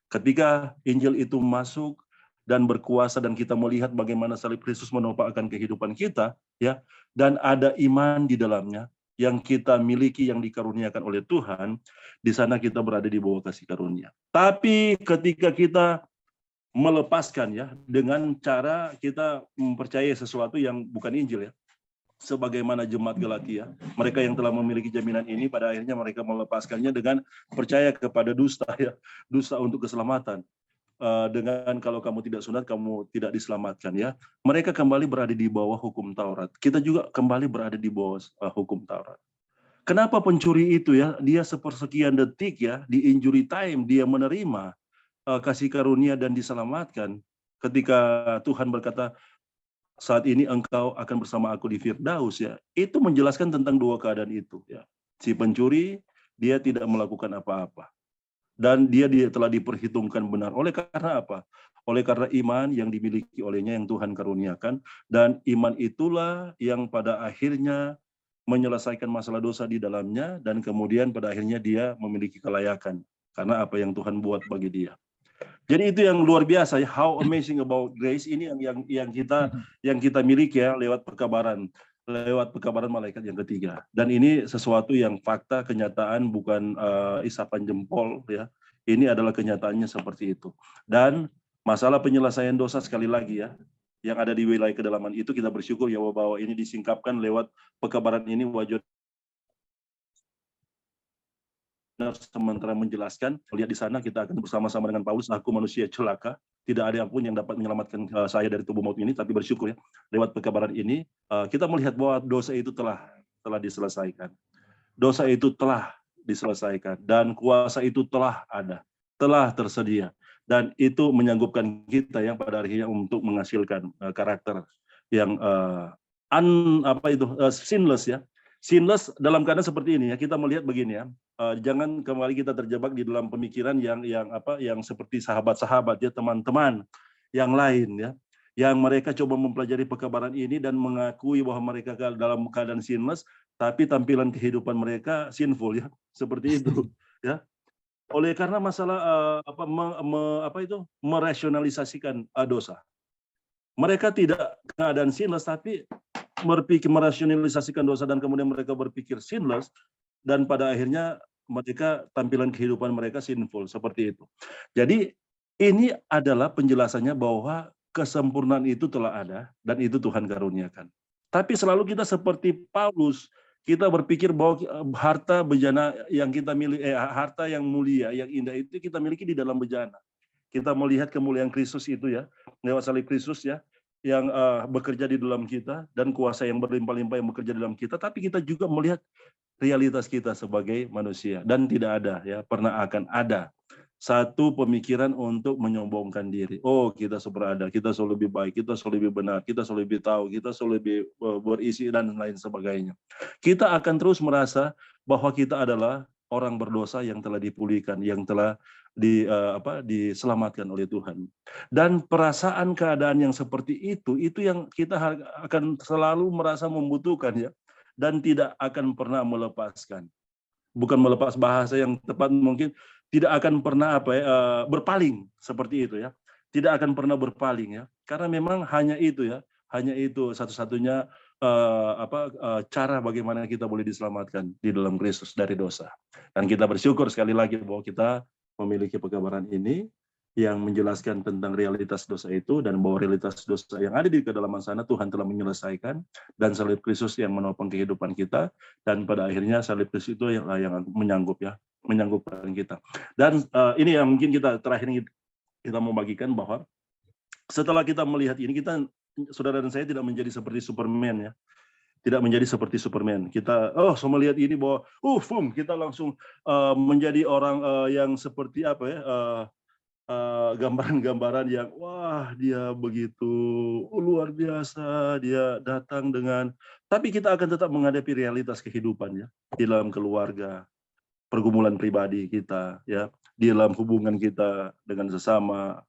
Ketika Injil itu masuk dan berkuasa dan kita melihat bagaimana salib Kristus menopakkan kehidupan kita, ya, dan ada iman di dalamnya yang kita miliki, yang dikaruniakan oleh Tuhan, di sana kita berada di bawah kasih karunia. Tapi ketika kita melepaskan ya dengan cara kita mempercayai sesuatu yang bukan Injil ya, sebagaimana jemaat Galatia, mereka yang telah memiliki jaminan ini pada akhirnya mereka melepaskannya dengan percaya kepada dusta ya, dusta untuk keselamatan. Dengan kalau kamu tidak sunat kamu tidak diselamatkan ya. Mereka kembali berada di bawah hukum Taurat. Kita juga kembali berada di bawah hukum Taurat. Kenapa pencuri itu ya, dia sepersekian detik ya di injury time dia menerima kasih karunia dan diselamatkan ketika Tuhan berkata, saat ini engkau akan bersama aku di Firdaus ya. Itu menjelaskan tentang dua keadaan itu ya. Si pencuri dia tidak melakukan apa-apa. dan dia telah diperhitungkan benar. Oleh karena apa? Oleh karena iman yang dimiliki olehnya yang Tuhan karuniakan, dan iman itulah yang pada akhirnya menyelesaikan masalah dosa di dalamnya, dan kemudian pada akhirnya dia memiliki kelayakan karena apa yang Tuhan buat bagi dia. Jadi itu yang luar biasa ya, how amazing about grace ini yang kita miliki ya lewat pekabaran malaikat yang ketiga. Dan ini sesuatu yang fakta, kenyataan, bukan isapan jempol ya. Ini adalah kenyataannya seperti itu. Dan masalah penyelesaian dosa sekali lagi ya, yang ada di wilayah kedalaman itu kita bersyukur ya bahwa ini disingkapkan lewat pekabaran ini. Wajib sementara menjelaskan, lihat di sana kita akan bersama-sama dengan Paulus, aku manusia celaka, tidak ada yang pun yang dapat menyelamatkan saya dari tubuh maut ini, tapi bersyukur ya, lewat pekabaran ini, kita melihat bahwa dosa itu telah diselesaikan. Dosa itu telah diselesaikan, dan kuasa itu telah ada, telah tersedia, dan itu menyanggupkan kita yang pada akhirnya untuk menghasilkan karakter yang sinless ya. Sinless dalam keadaan seperti ini ya, kita melihat begini ya, jangan kembali kita terjebak di dalam pemikiran yang seperti sahabat-sahabat ya, teman-teman yang lain ya, yang mereka coba mempelajari pekabaran ini dan mengakui bahwa mereka dalam keadaan sinless, tapi tampilan kehidupan mereka sinful ya, seperti itu ya. Oleh karena masalah merasionalisasikan dosa. Mereka tidak keadaan sinless, tapi merasionalisasikan dosa, dan kemudian mereka berpikir sinless, dan pada akhirnya mereka tampilan kehidupan mereka sinful seperti itu. Jadi ini adalah penjelasannya bahwa kesempurnaan itu telah ada dan itu Tuhan karuniakan. Tapi selalu kita seperti Paulus, kita berpikir bahwa harta bejana yang kita miliki, harta yang mulia, yang indah itu kita miliki di dalam bejana. Kita melihat kemuliaan Kristus itu ya, lewat salib Kristus ya, yang bekerja di dalam kita, dan kuasa yang berlimpah-limpah yang bekerja di dalam kita, tapi kita juga melihat realitas kita sebagai manusia, dan tidak ada ya, pernah akan ada satu pemikiran untuk menyombongkan diri. Oh, kita super ada, kita selalu lebih baik, kita selalu lebih benar, kita selalu lebih tahu, kita selalu lebih berisi dan lain sebagainya. Kita akan terus merasa bahwa kita adalah orang berdosa yang telah dipulihkan, yang telah diselamatkan oleh Tuhan. Dan perasaan keadaan yang seperti itu yang kita akan selalu merasa membutuhkan ya, dan tidak akan pernah melepaskan. Bukan melepas, bahasa yang tepat mungkin, tidak akan pernah berpaling seperti itu ya. Tidak akan pernah berpaling ya. Karena memang hanya itu satu-satunya cara bagaimana kita boleh diselamatkan di dalam Kristus dari dosa. Dan kita bersyukur sekali lagi bahwa kita memiliki pekabaran ini yang menjelaskan tentang realitas dosa itu, dan bahwa realitas dosa yang ada di kedalaman sana Tuhan telah menyelesaikan, dan salib Kristus yang menopang kehidupan kita, dan pada akhirnya salib Kristus itu yang menyanggupkan kita. Dan ini yang mungkin kita terakhir kita mau bagikan, bahwa setelah kita melihat ini, saudara dan saya tidak menjadi seperti Superman ya. Tidak menjadi seperti Superman. Kita semua lihat ini bahwa kita langsung menjadi orang yang seperti gambaran-gambaran yang wah dia begitu luar biasa, dia datang dengan, tapi kita akan tetap menghadapi realitas kehidupan ya, di dalam keluarga, pergumulan pribadi kita ya, di dalam hubungan kita dengan sesama,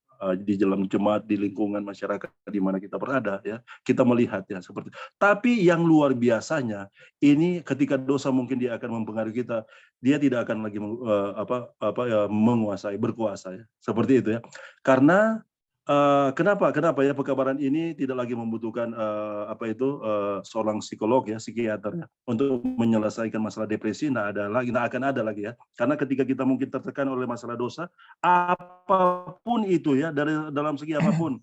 di dalam jemaat, di lingkungan masyarakat di mana kita berada ya, kita melihat ya seperti. Tapi yang luar biasanya ini, ketika dosa mungkin dia akan mempengaruhi kita, dia tidak akan lagi menguasai, berkuasa ya, seperti itu ya. Karena kenapa ya pekabaran ini tidak lagi membutuhkan seorang psikolog ya, psikiater ya, untuk menyelesaikan masalah depresi. Nggak akan ada lagi ya. Karena ketika kita mungkin tertekan oleh masalah dosa, apapun itu ya, dalam segi apapun,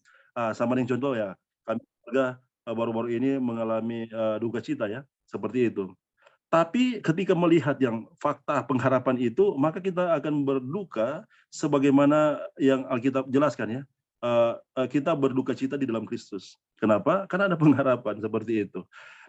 sama dengan contoh ya, kami juga baru-baru ini mengalami duka cita ya, seperti itu. Tapi ketika melihat yang fakta pengharapan itu, maka kita akan berduka sebagaimana yang Alkitab jelaskan ya. Kita berduka cita di dalam Kristus. Kenapa? Karena ada pengharapan seperti itu.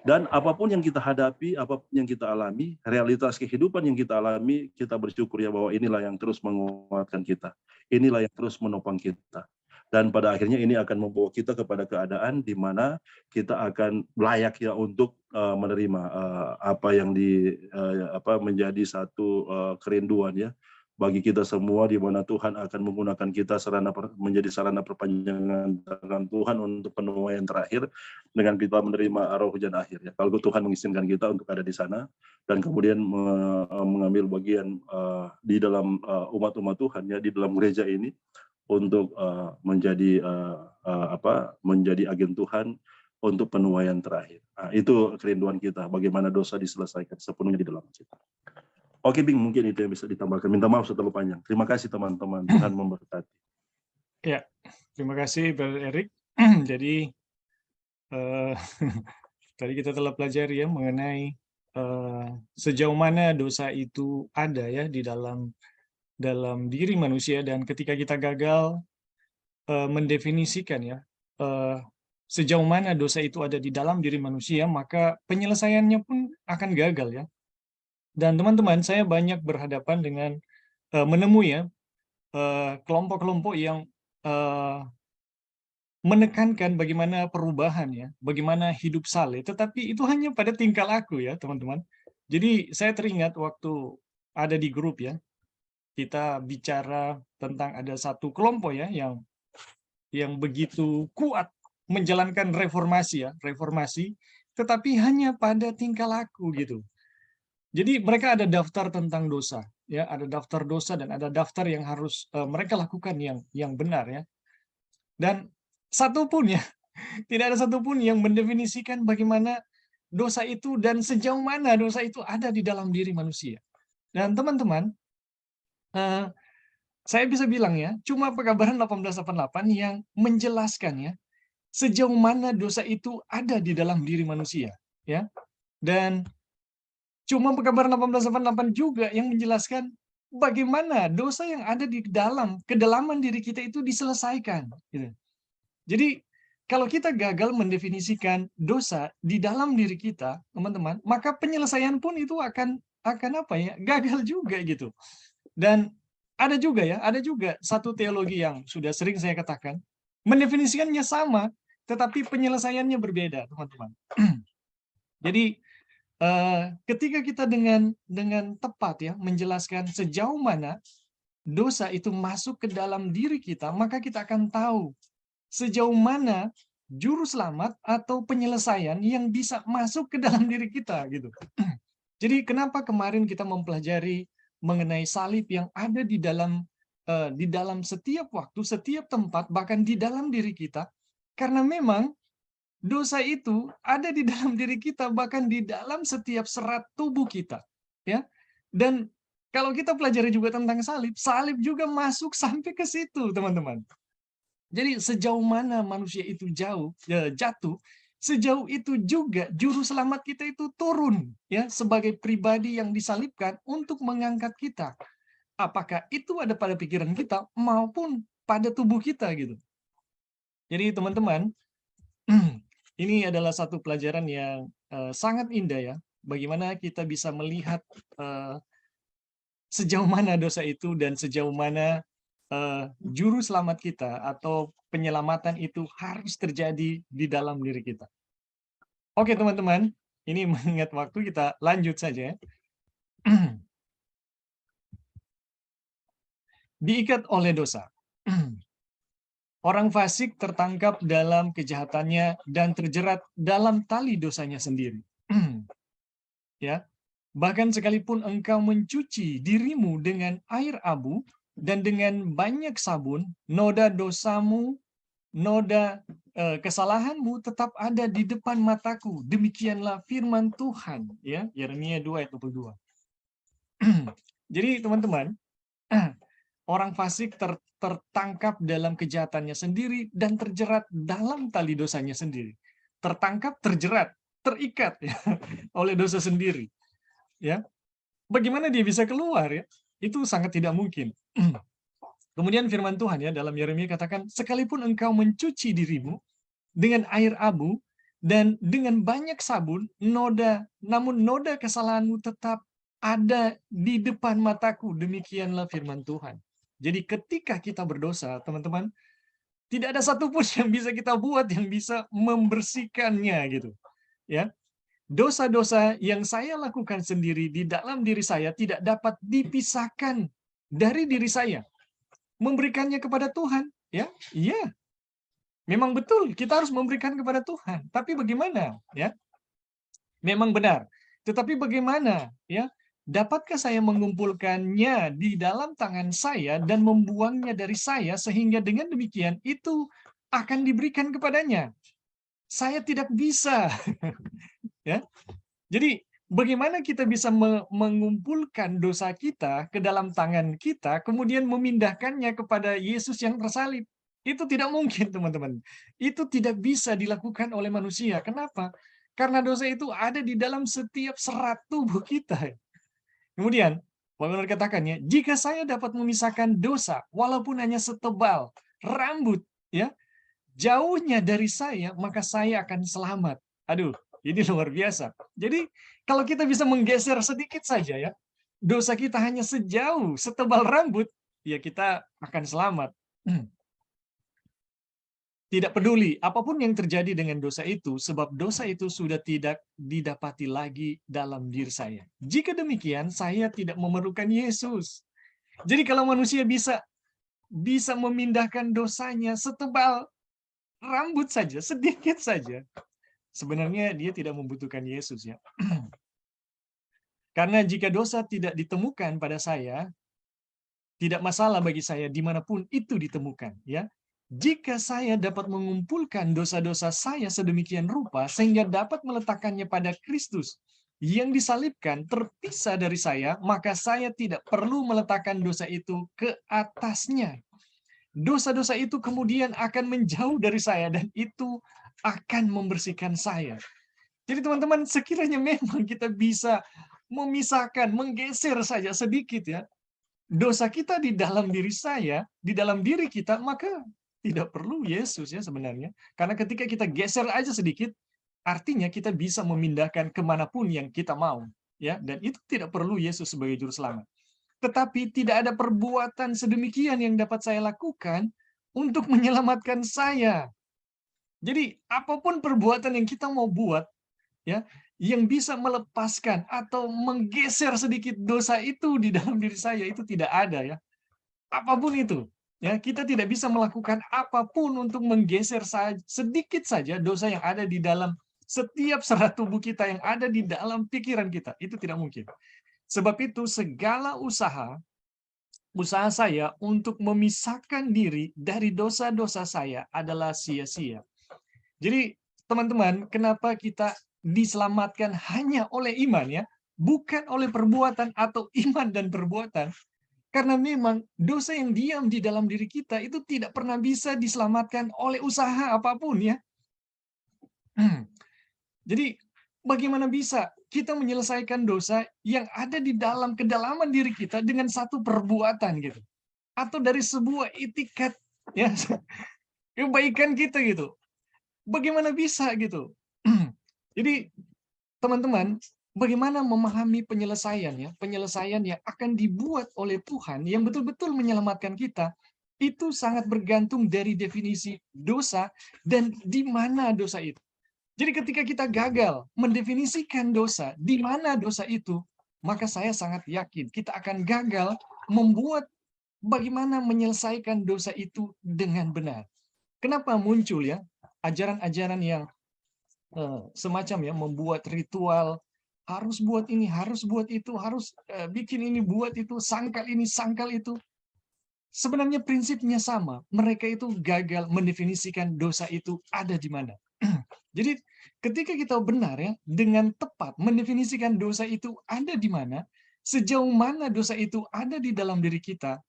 Dan apapun yang kita hadapi, apapun yang kita alami, realitas kehidupan yang kita alami, kita bersyukur ya bahwa inilah yang terus menguatkan kita. Inilah yang terus menopang kita. Dan pada akhirnya ini akan membawa kita kepada keadaan di mana kita akan layak ya untuk menerima apa yang menjadi satu kerinduan ya, bagi kita semua, di mana Tuhan akan menggunakan kita menjadi sarana perpanjangan tangan Tuhan untuk penuaian terakhir dengan kita menerima roh hujan akhir. Ya. Kalau Tuhan mengizinkan kita untuk ada di sana dan kemudian mengambil bagian di dalam umat-umat Tuhan, ya, di dalam gereja ini untuk menjadi agen Tuhan untuk penuaian terakhir. Nah, itu kerinduan kita, bagaimana dosa diselesaikan sepenuhnya di dalam kita. Oke, Bing, mungkin itu yang bisa ditambahkan. Minta maaf terlalu panjang. Terima kasih teman-teman. Tuhan memberkati. Ya, terima kasih Brother Eric. Jadi tadi kita telah pelajari ya mengenai sejauh mana dosa itu ada ya di dalam diri manusia, dan ketika kita gagal mendefinisikan ya sejauh mana dosa itu ada di dalam diri manusia, maka penyelesaiannya pun akan gagal ya. Dan teman-teman, saya banyak berhadapan dengan menemui ya kelompok-kelompok yang menekankan bagaimana perubahan ya, bagaimana hidup saleh, tetapi itu hanya pada tingkah laku ya, teman-teman. Jadi saya teringat waktu ada di grup ya, kita bicara tentang ada satu kelompok ya yang begitu kuat menjalankan reformasi ya, tetapi hanya pada tingkah laku gitu. Jadi mereka ada daftar tentang dosa, ya, ada daftar dosa dan ada daftar yang harus mereka lakukan yang benar ya. Dan satupun ya, tidak ada satupun yang mendefinisikan bagaimana dosa itu dan sejauh mana dosa itu ada di dalam diri manusia. Dan teman-teman, saya bisa bilang ya, cuma Pekabaran 18:88 yang menjelaskan ya sejauh mana dosa itu ada di dalam diri manusia, ya. Dan cuma Pekabaran 18:88 juga yang menjelaskan bagaimana dosa yang ada di dalam kedalaman diri kita itu diselesaikan. Gitu. Jadi kalau kita gagal mendefinisikan dosa di dalam diri kita, teman-teman, maka penyelesaian pun itu akan apa ya? Gagal juga gitu. Dan ada juga satu teologi yang sudah sering saya katakan, mendefinisikannya sama, tetapi penyelesaiannya berbeda, teman-teman. Jadi ketika kita dengan tepat ya menjelaskan sejauh mana dosa itu masuk ke dalam diri kita, maka kita akan tahu sejauh mana juru selamat atau penyelesaian yang bisa masuk ke dalam diri kita gitu. Jadi kenapa kemarin kita mempelajari mengenai salib yang ada di dalam setiap waktu, setiap tempat, bahkan di dalam diri kita, karena memang dosa itu ada di dalam diri kita, bahkan di dalam setiap serat tubuh kita, ya. Dan kalau kita pelajari juga tentang salib juga masuk sampai ke situ, teman-teman. Jadi sejauh mana manusia itu jatuh, sejauh itu juga juru selamat kita itu turun, ya, sebagai pribadi yang disalibkan untuk mengangkat kita. Apakah itu ada pada pikiran kita maupun pada tubuh kita gitu. Jadi teman-teman, ini adalah satu pelajaran yang sangat indah ya, bagaimana kita bisa melihat sejauh mana dosa itu dan sejauh mana juru selamat kita atau penyelamatan itu harus terjadi di dalam diri kita. Oke teman-teman, ini mengingat waktu kita lanjut saja ya. Diikat oleh dosa. Orang fasik tertangkap dalam kejahatannya dan terjerat dalam tali dosanya sendiri. Ya, bahkan sekalipun engkau mencuci dirimu dengan air abu dan dengan banyak sabun, noda dosamu, noda kesalahanmu tetap ada di depan mataku. Demikianlah firman Tuhan. Ya, Yeremia 2:22. Jadi teman-teman, orang fasik tertangkap dalam kejahatannya sendiri dan terjerat dalam tali dosanya sendiri. Tertangkap, terjerat, terikat ya, oleh dosa sendiri. Ya, bagaimana dia bisa keluar ya? Itu sangat tidak mungkin. Kemudian firman Tuhan ya dalam Yeremia katakan, sekalipun engkau mencuci dirimu dengan air abu dan dengan banyak sabun, namun noda kesalahanmu tetap ada di depan mataku. Demikianlah firman Tuhan. Jadi ketika kita berdosa, teman-teman, tidak ada satupun yang bisa kita buat yang bisa membersihkannya gitu. Ya. Dosa-dosa yang saya lakukan sendiri di dalam diri saya tidak dapat dipisahkan dari diri saya, memberikannya kepada Tuhan, ya. Iya, memang betul kita harus memberikan kepada Tuhan. Tapi bagaimana, ya? Memang benar. Tetapi bagaimana, ya? Dapatkah saya mengumpulkannya di dalam tangan saya dan membuangnya dari saya sehingga dengan demikian itu akan diberikan kepadanya? Saya tidak bisa, ya. Jadi bagaimana kita bisa mengumpulkan dosa kita ke dalam tangan kita, kemudian memindahkannya kepada Yesus yang tersalib? Itu tidak mungkin, teman-teman. Itu tidak bisa dilakukan oleh manusia. Kenapa? Karena dosa itu ada di dalam setiap serat tubuh kita. Kemudian, Paulus katakannya, jika saya dapat memisahkan dosa, walaupun hanya setebal rambut, ya, jauhnya dari saya, maka saya akan selamat. Aduh, ini luar biasa. Jadi, kalau kita bisa menggeser sedikit saja, ya, dosa kita hanya sejauh setebal rambut, ya kita akan selamat. Tidak peduli apapun yang terjadi dengan dosa itu, sebab dosa itu sudah tidak didapati lagi dalam diri saya. Jika demikian, saya tidak memerlukan Yesus. Jadi kalau manusia bisa memindahkan dosanya setebal rambut saja, sedikit saja, sebenarnya dia tidak membutuhkan Yesus, ya. Karena jika dosa tidak ditemukan pada saya, tidak masalah bagi saya dimanapun itu ditemukan, ya. Jika saya dapat mengumpulkan dosa-dosa saya sedemikian rupa sehingga dapat meletakkannya pada Kristus yang disalibkan terpisah dari saya, maka saya tidak perlu meletakkan dosa itu ke atasnya. Dosa-dosa itu kemudian akan menjauh dari saya dan itu akan membersihkan saya. Jadi teman-teman, sekiranya memang kita bisa memisahkan, menggeser saja sedikit, ya, dosa kita di dalam diri saya, di dalam diri kita, maka tidak perlu Yesus, ya, sebenarnya. Karena ketika kita geser aja sedikit, artinya kita bisa memindahkan kemanapun yang kita mau, ya, dan itu tidak perlu Yesus sebagai juru selamat. Tetapi tidak ada perbuatan sedemikian yang dapat saya lakukan untuk menyelamatkan saya. Jadi apapun perbuatan yang kita mau buat, ya, yang bisa melepaskan atau menggeser sedikit dosa itu di dalam diri saya, itu tidak ada, ya. Apapun itu, ya, kita tidak bisa melakukan apapun untuk menggeser sedikit saja dosa yang ada di dalam setiap serat tubuh kita, yang ada di dalam pikiran kita. Itu tidak mungkin. Sebab itu segala usaha saya untuk memisahkan diri dari dosa-dosa saya adalah sia-sia. Jadi, teman-teman, kenapa kita diselamatkan hanya oleh iman, ya, bukan oleh perbuatan atau iman dan perbuatan? Karena memang dosa yang diam di dalam diri kita itu tidak pernah bisa diselamatkan oleh usaha apapun, ya. Jadi, bagaimana bisa kita menyelesaikan dosa yang ada di dalam kedalaman diri kita dengan satu perbuatan, gitu, atau dari sebuah itikat, ya, kebaikan kita, gitu. Bagaimana bisa, gitu? Jadi, teman-teman, bagaimana memahami penyelesaian, ya? Penyelesaian yang akan dibuat oleh Tuhan yang betul-betul menyelamatkan kita, itu sangat bergantung dari definisi dosa dan di mana dosa itu. Jadi ketika kita gagal mendefinisikan dosa, di mana dosa itu, maka saya sangat yakin kita akan gagal membuat bagaimana menyelesaikan dosa itu dengan benar. Kenapa muncul, ya, ajaran-ajaran yang semacam, ya, membuat ritual, harus buat ini, harus buat itu, harus bikin ini, buat itu, sangkal ini, sangkal itu. Sebenarnya prinsipnya sama. Mereka itu gagal mendefinisikan dosa itu ada di mana. Jadi ketika kita benar, ya, dengan tepat mendefinisikan dosa itu ada di mana, sejauh mana dosa itu ada di dalam diri kita,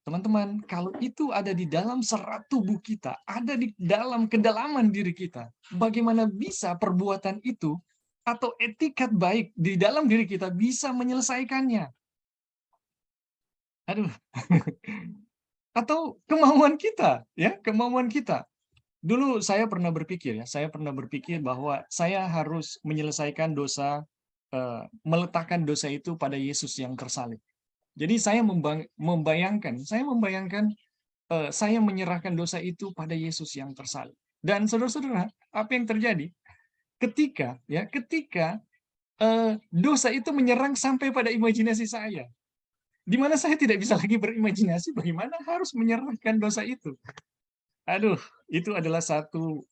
teman-teman, kalau itu ada di dalam serat tubuh kita, ada di dalam kedalaman diri kita, bagaimana bisa perbuatan itu atau etikat baik di dalam diri kita bisa menyelesaikannya? Aduh. Atau kemauan kita, ya, kemauan kita. Dulu saya pernah berpikir, ya, saya pernah berpikir bahwa saya harus menyelesaikan dosa, meletakkan dosa itu pada Yesus yang tersalib. Jadi saya membayangkan saya menyerahkan dosa itu pada Yesus yang tersalib. Dan saudara-saudara, apa yang terjadi? Ketika dosa itu menyerang sampai pada imajinasi saya. di mana saya tidak bisa lagi berimajinasi bagaimana harus menyerahkan dosa itu. Aduh, itu adalah satu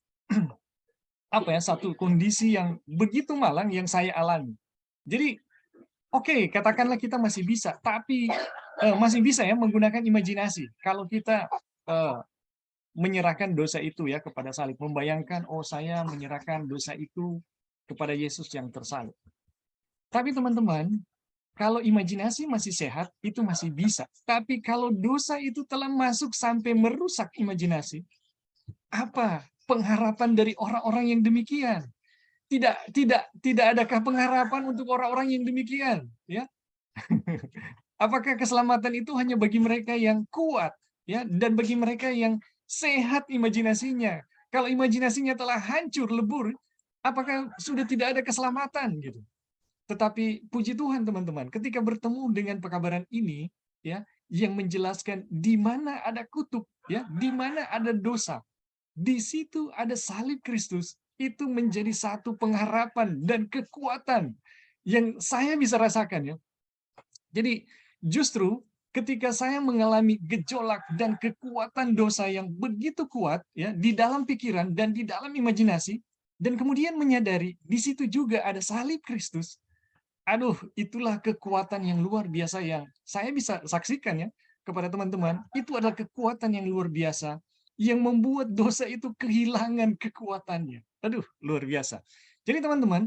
satu kondisi yang begitu malang yang saya alami. Jadi, oke, katakanlah kita masih bisa, tapi masih bisa ya menggunakan imajinasi. Kalau kita menyerahkan dosa itu ya kepada salib, membayangkan, oh saya menyerahkan dosa itu kepada Yesus yang tersalib. Tapi teman-teman, kalau imajinasi masih sehat, itu masih bisa. Tapi kalau dosa itu telah masuk sampai merusak imajinasi, apa pengharapan dari orang-orang yang demikian? Tidak adakah pengharapan untuk orang-orang yang demikian, ya? Apakah keselamatan itu hanya bagi mereka yang kuat, ya, dan bagi mereka yang sehat imajinasinya? Kalau imajinasinya telah hancur, lebur, apakah sudah tidak ada keselamatan gitu? Tetapi puji Tuhan teman-teman, ketika bertemu dengan pekabaran ini, ya, yang menjelaskan di mana ada kutuk, ya, di mana ada dosa, di situ ada salib Kristus, itu menjadi satu pengharapan dan kekuatan yang saya bisa rasakan ya. Jadi justru ketika saya mengalami gejolak dan kekuatan dosa yang begitu kuat ya di dalam pikiran dan di dalam imajinasi dan kemudian menyadari di situ juga ada salib Kristus. Aduh, itulah kekuatan yang luar biasa yang saya bisa saksikan ya kepada teman-teman. Itu adalah kekuatan yang luar biasa yang membuat dosa itu kehilangan kekuatannya. Aduh, luar biasa. Jadi teman-teman,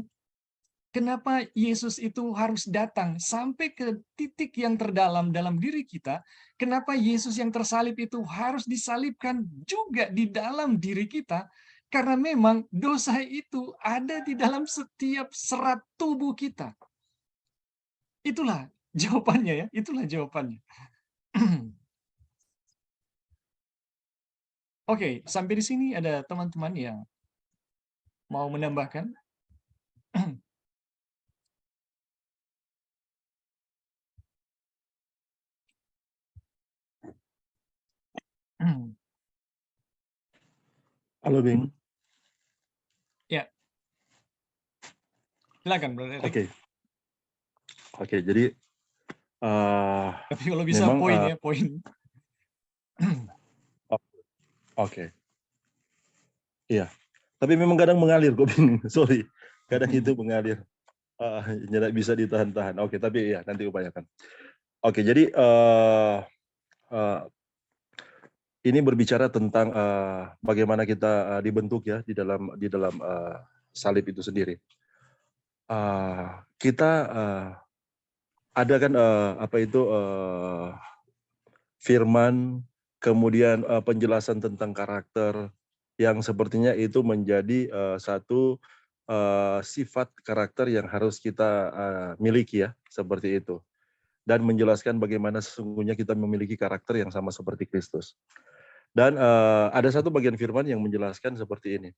kenapa Yesus itu harus datang sampai ke titik yang terdalam dalam diri kita? Kenapa Yesus yang tersalib itu harus disalibkan juga di dalam diri kita? Karena memang dosa itu ada di dalam setiap serat tubuh kita. Itulah jawabannya ya, itulah jawabannya. Oke, sampai di sini ada teman-teman yang mau menambahkan? Halo, Bing. Ya. Silakan, Brother Eric. Oke, jadi Tapi kalau bisa memang poin ya, poin. Oke. Iya. Tapi memang kadang mengalir kok, Bing. Sorry. Kadang itu mengalir. Tidak bisa ditahan-tahan. Oke, tapi ya nanti upayakan. Oke, jadi ini berbicara tentang bagaimana kita dibentuk ya di dalam salib itu sendiri. Kita ada kan firman, kemudian penjelasan tentang karakter yang sepertinya itu menjadi satu sifat karakter yang harus kita miliki ya, seperti itu. Dan menjelaskan bagaimana sesungguhnya kita memiliki karakter yang sama seperti Kristus. Dan ada satu bagian firman yang menjelaskan seperti ini.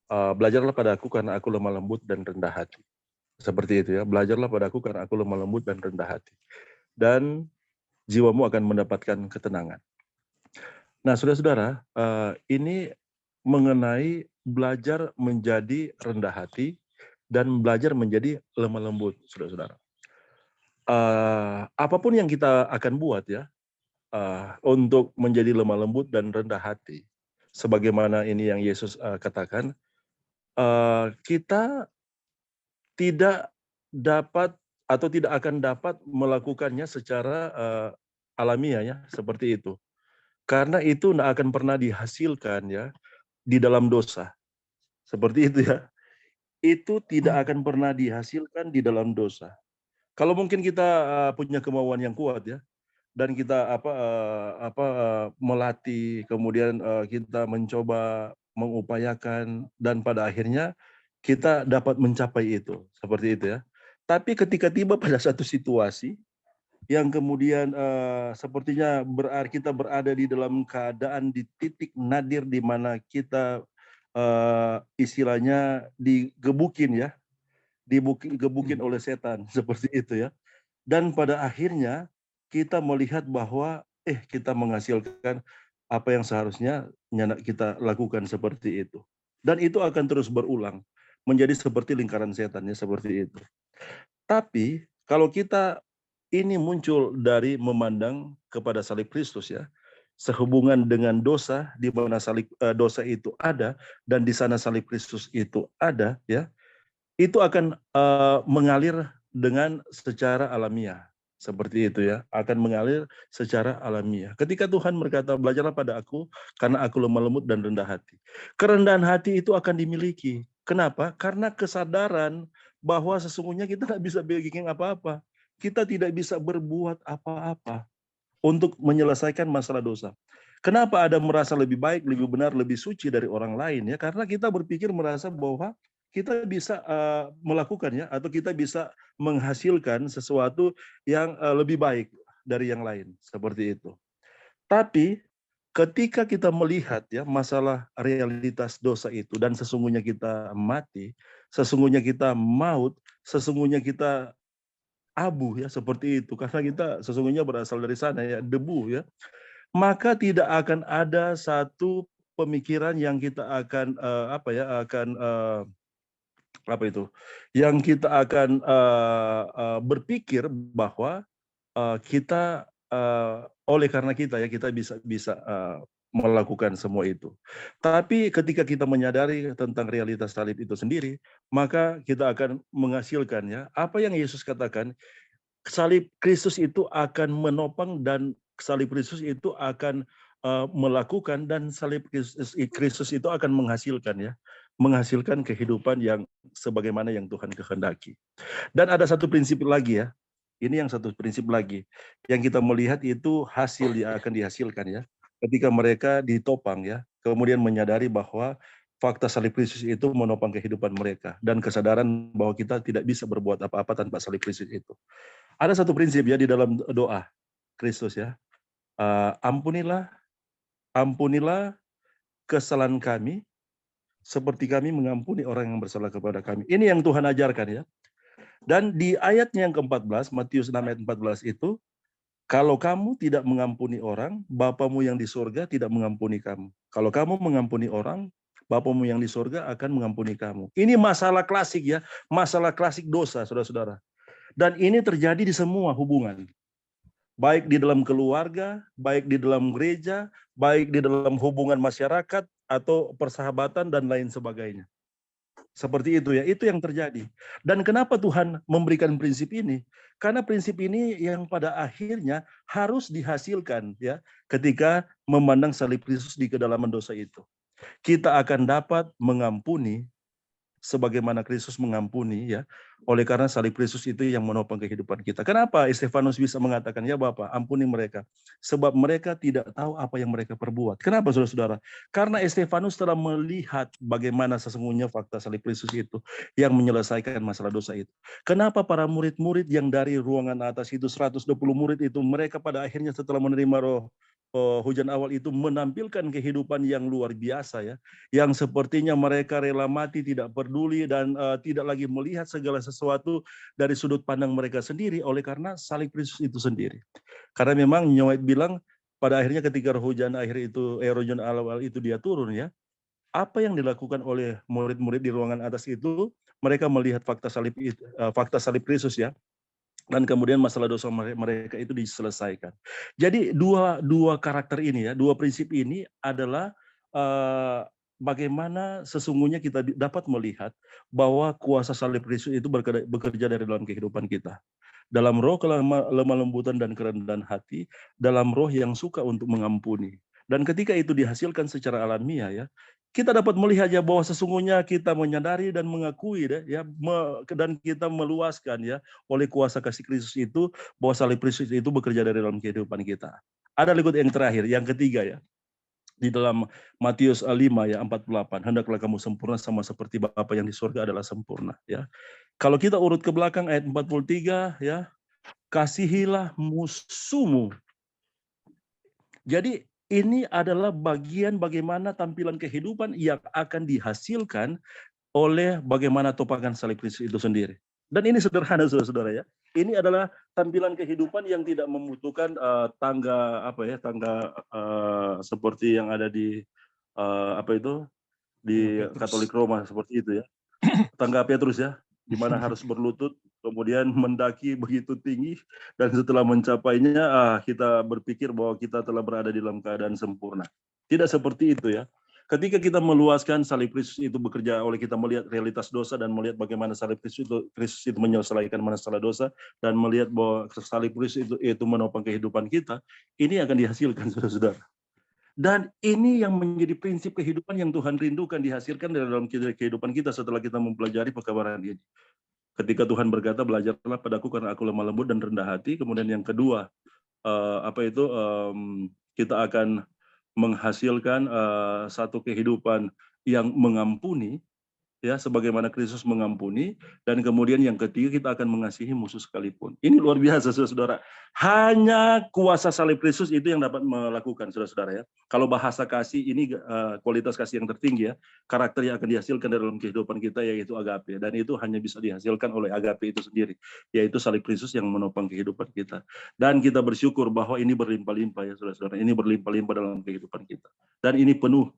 Belajarlah padaku karena aku lemah lembut dan rendah hati. Seperti itu ya, belajarlah padaku karena aku lemah lembut dan rendah hati. Dan jiwamu akan mendapatkan ketenangan. Nah, saudara-saudara, ini mengenai belajar menjadi rendah hati dan belajar menjadi lemah lembut, saudara-saudara. Apapun yang kita akan buat ya, untuk menjadi lemah lembut dan rendah hati, sebagaimana ini yang Yesus katakan, kita tidak dapat atau tidak akan dapat melakukannya secara alamiah ya, seperti itu. Karena itu tidak akan pernah dihasilkan ya di dalam dosa. Seperti itu ya. Itu tidak akan pernah dihasilkan di dalam dosa. Kalau mungkin kita punya kemauan yang kuat ya, dan kita melatih, kemudian kita mencoba mengupayakan, dan pada akhirnya kita dapat mencapai itu, seperti itu ya. Tapi ketika tiba pada satu situasi yang kemudian sepertinya kita berada di dalam keadaan di titik nadir di mana kita istilahnya digebukin ya, digebukin oleh setan, seperti itu ya. Dan pada akhirnya kita melihat bahwa kita menghasilkan apa yang seharusnya kita lakukan seperti itu. Dan itu akan terus berulang, menjadi seperti lingkaran setannya seperti itu. Tapi kalau kita ini muncul dari memandang kepada salib Kristus ya. Sehubungan dengan dosa, di mana dosa itu ada dan di sana salib Kristus itu ada ya. Itu akan mengalir dengan secara alamiah. Seperti itu ya, akan mengalir secara alamiah. Ketika Tuhan berkata, belajarlah pada aku, karena aku lemah lembut dan rendah hati. Kerendahan hati itu akan dimiliki. Kenapa? Karena kesadaran bahwa sesungguhnya kita tidak bisa bikin apa-apa. Kita tidak bisa berbuat apa-apa untuk menyelesaikan masalah dosa. Kenapa ada merasa lebih baik, lebih benar, lebih suci dari orang lain ya? Karena kita berpikir merasa bahwa kita bisa melakukannya atau kita bisa menghasilkan sesuatu yang lebih baik dari yang lain seperti itu. Tapi ketika kita melihat ya masalah realitas dosa itu dan sesungguhnya kita mati, sesungguhnya kita maut, sesungguhnya kita abu ya seperti itu karena kita sesungguhnya berasal dari sana ya debu ya, maka tidak akan ada satu pemikiran yang kita akan yang kita akan berpikir bahwa kita oleh karena kita ya kita bisa melakukan semua itu. Tapi ketika kita menyadari tentang realitas salib itu sendiri, maka kita akan menghasilkan ya apa yang Yesus katakan, salib Kristus itu akan menopang dan salib Kristus itu akan melakukan dan salib Kristus itu akan menghasilkan ya, menghasilkan kehidupan yang sebagaimana yang Tuhan kehendaki. Dan ada satu prinsip lagi ya. Ini yang satu prinsip lagi yang kita melihat itu hasil yang akan dihasilkan ya. Ketika mereka ditopang ya, kemudian menyadari bahwa fakta salib Kristus itu menopang kehidupan mereka dan kesadaran bahwa kita tidak bisa berbuat apa-apa tanpa salib Kristus itu. Ada satu prinsip ya di dalam doa Kristus ya. Ampunilah kesalahan kami seperti kami mengampuni orang yang bersalah kepada kami. Ini yang Tuhan ajarkan ya. Dan di ayatnya yang ke-14, Matius 6 ayat 14 itu, kalau kamu tidak mengampuni orang, Bapamu yang di surga tidak mengampuni kamu. Kalau kamu mengampuni orang, Bapamu yang di surga akan mengampuni kamu. Ini masalah klasik ya, masalah klasik dosa, saudara-saudara. Dan ini terjadi di semua hubungan. Baik di dalam keluarga, baik di dalam gereja, baik di dalam hubungan masyarakat, atau persahabatan, dan lain sebagainya. Seperti itu ya, itu yang terjadi. Dan kenapa Tuhan memberikan prinsip ini? Karena prinsip ini yang pada akhirnya harus dihasilkan ya ketika memandang salib Kristus di kedalaman dosa itu. Kita akan dapat mengampuni sebagaimana Kristus mengampuni ya. Oleh karena salib Kristus itu yang menopang kehidupan kita. Kenapa Stefanus bisa mengatakan, ya Bapak, ampuni mereka. Sebab mereka tidak tahu apa yang mereka perbuat. Kenapa saudara-saudara? Karena Stefanus telah melihat bagaimana sesungguhnya fakta salib Kristus itu yang menyelesaikan masalah dosa itu. Kenapa para murid-murid yang dari ruangan atas itu 120 murid itu, mereka pada akhirnya setelah menerima roh hujan awal itu menampilkan kehidupan yang luar biasa ya, yang sepertinya mereka rela mati, tidak peduli dan tidak lagi melihat segala sesuatu dari sudut pandang mereka sendiri oleh karena salib Kristus itu sendiri. Karena memang White bilang pada akhirnya ketika roh hujan awal itu dia turun ya, apa yang dilakukan oleh murid-murid di ruangan atas itu, mereka melihat fakta salib Kristus ya. Dan kemudian masalah dosa mereka itu diselesaikan. Jadi dua karakter ini ya, dua prinsip ini adalah bagaimana sesungguhnya kita dapat melihat bahwa kuasa salib Kristus itu bekerja dari dalam kehidupan kita. Dalam roh kelemah lembutan dan kerendahan hati, dalam roh yang suka untuk mengampuni. Dan ketika itu dihasilkan secara alamiah ya, kita dapat melihat ya bahwa sesungguhnya kita menyadari dan mengakui dan kita meluaskan ya oleh kuasa kasih Kristus itu bahwa salib Kristus itu bekerja dari dalam kehidupan kita. Ada lagi yang terakhir, yang ketiga ya. Di dalam Matius 5 ya 48, hendaklah kamu sempurna sama seperti Bapa yang di surga adalah sempurna ya. Kalau kita urut ke belakang ayat 43 ya, kasihilah musuhmu. Jadi ini adalah bagian bagaimana tampilan kehidupan yang akan dihasilkan oleh bagaimana topangan salib Kristus itu sendiri. Dan ini sederhana saudara-saudara ya. Ini adalah tampilan kehidupan yang tidak membutuhkan tangga seperti yang ada di di Katolik Roma seperti itu ya. Tangga Petrus ya. di mana harus berlutut, kemudian mendaki begitu tinggi, dan setelah mencapainya, kita berpikir bahwa kita telah berada di dalam keadaan sempurna. Tidak seperti itu ya. Ketika kita meluaskan salib Kristus itu bekerja oleh kita melihat realitas dosa dan melihat bagaimana salib Kristus itu menyelesaikan masalah dosa, dan melihat bahwa salib Kristus itu menopang kehidupan kita, ini akan dihasilkan saudara-saudara. Dan ini yang menjadi prinsip kehidupan yang Tuhan rindukan dihasilkan dalam kehidupan kita setelah kita mempelajari pekabaran ini. Ketika Tuhan berkata, belajarlah padaku karena aku lemah lembut dan rendah hati. Kemudian yang kedua, kita akan menghasilkan satu kehidupan yang mengampuni, ya, sebagaimana Kristus mengampuni. Dan kemudian yang ketiga, kita akan mengasihi musuh sekalipun. Ini luar biasa, saudara-saudara. Hanya kuasa salib Kristus itu yang dapat melakukan, saudara-saudara ya. Kalau bahasa kasih ini kualitas kasih yang tertinggi ya, karakter yang akan dihasilkan dalam kehidupan kita yaitu agape. Dan itu hanya bisa dihasilkan oleh agape itu sendiri, yaitu salib Kristus yang menopang kehidupan kita. Dan kita bersyukur bahwa ini berlimpah-limpah ya, saudara-saudara. Ini berlimpah-limpah dalam kehidupan kita. Dan ini penuh.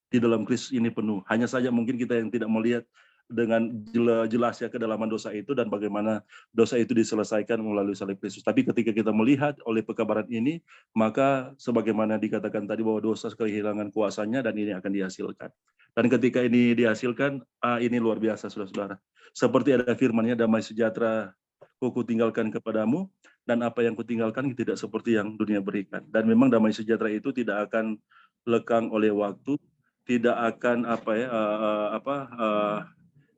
Di dalam Kristus ini penuh. Hanya saja mungkin kita yang tidak melihat dengan jelasnya kedalaman dosa itu dan bagaimana dosa itu diselesaikan melalui salib Kristus. Tapi ketika kita melihat oleh pekabaran ini, maka sebagaimana dikatakan tadi bahwa dosa kehilangan kuasanya dan ini akan dihasilkan. Dan ketika ini dihasilkan, ini luar biasa saudara-saudara. Seperti ada firman-Nya, damai sejahtera kutinggalkan kepadamu, dan apa yang kutinggalkan tidak seperti yang dunia berikan. Dan memang damai sejahtera itu tidak akan lekang oleh waktu, tidak akan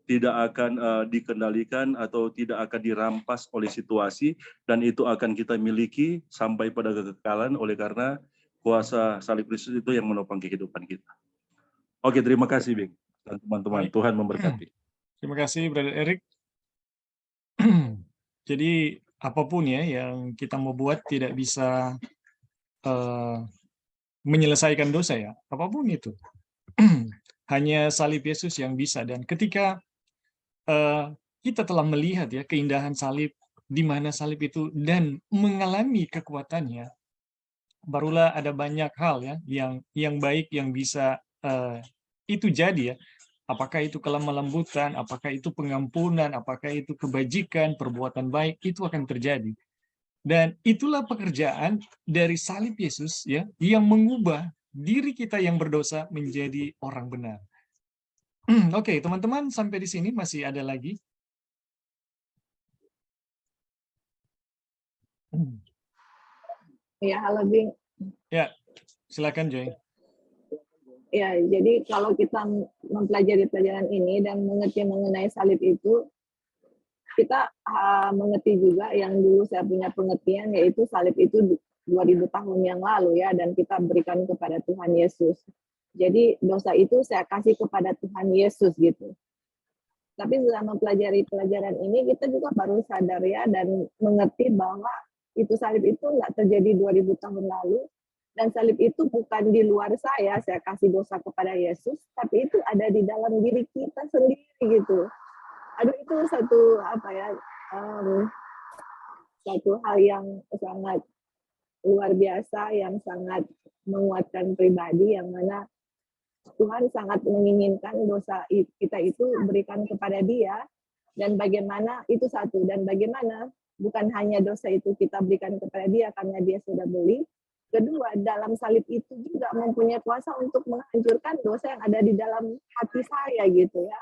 tidak akan dikendalikan atau tidak akan dirampas oleh situasi, dan itu akan kita miliki sampai pada kekekalan oleh karena kuasa salib Kristus itu yang menopang kehidupan kita. Oke, terima kasih Bing dan teman-teman. Tuhan memberkati. Terima kasih Brother Eric. Jadi apapun ya yang kita mau buat tidak bisa menyelesaikan dosa ya, apapun itu. Hanya salib Yesus yang bisa. Dan ketika kita telah melihat ya keindahan salib, di mana salib itu dan mengalami kekuatannya, barulah ada banyak hal ya yang baik yang bisa itu jadi ya. Apakah itu kelemah lembutan, apakah itu pengampunan, apakah itu kebajikan, perbuatan baik, itu akan terjadi. Dan itulah pekerjaan dari salib Yesus ya, yang mengubah diri kita yang berdosa menjadi orang benar. Oke, teman-teman, sampai di sini masih ada lagi. Ya, halo Bing. Ya, silakan Joy. Ya, jadi kalau kita mempelajari pelajaran ini dan mengerti mengenai salib itu, kita mengerti juga yang dulu saya punya pengertian, yaitu salib itu 2000 tahun yang lalu ya, dan kita berikan kepada Tuhan Yesus. Jadi dosa itu saya kasih kepada Tuhan Yesus gitu. Tapi setelah mempelajari pelajaran ini, kita juga baru sadar ya, dan mengerti bahwa itu salib itu nggak terjadi 2000 tahun lalu, dan salib itu bukan di luar saya kasih dosa kepada Yesus, tapi itu ada di dalam diri kita sendiri gitu. Aduh, itu satu satu hal yang sangat luar biasa, yang sangat menguatkan pribadi, yang mana Tuhan sangat menginginkan dosa kita itu berikan kepada Dia, dan bagaimana itu satu, dan bagaimana bukan hanya dosa itu kita berikan kepada Dia karena Dia sudah beli. Kedua, dalam salib itu juga mempunyai kuasa untuk menghancurkan dosa yang ada di dalam hati saya gitu ya,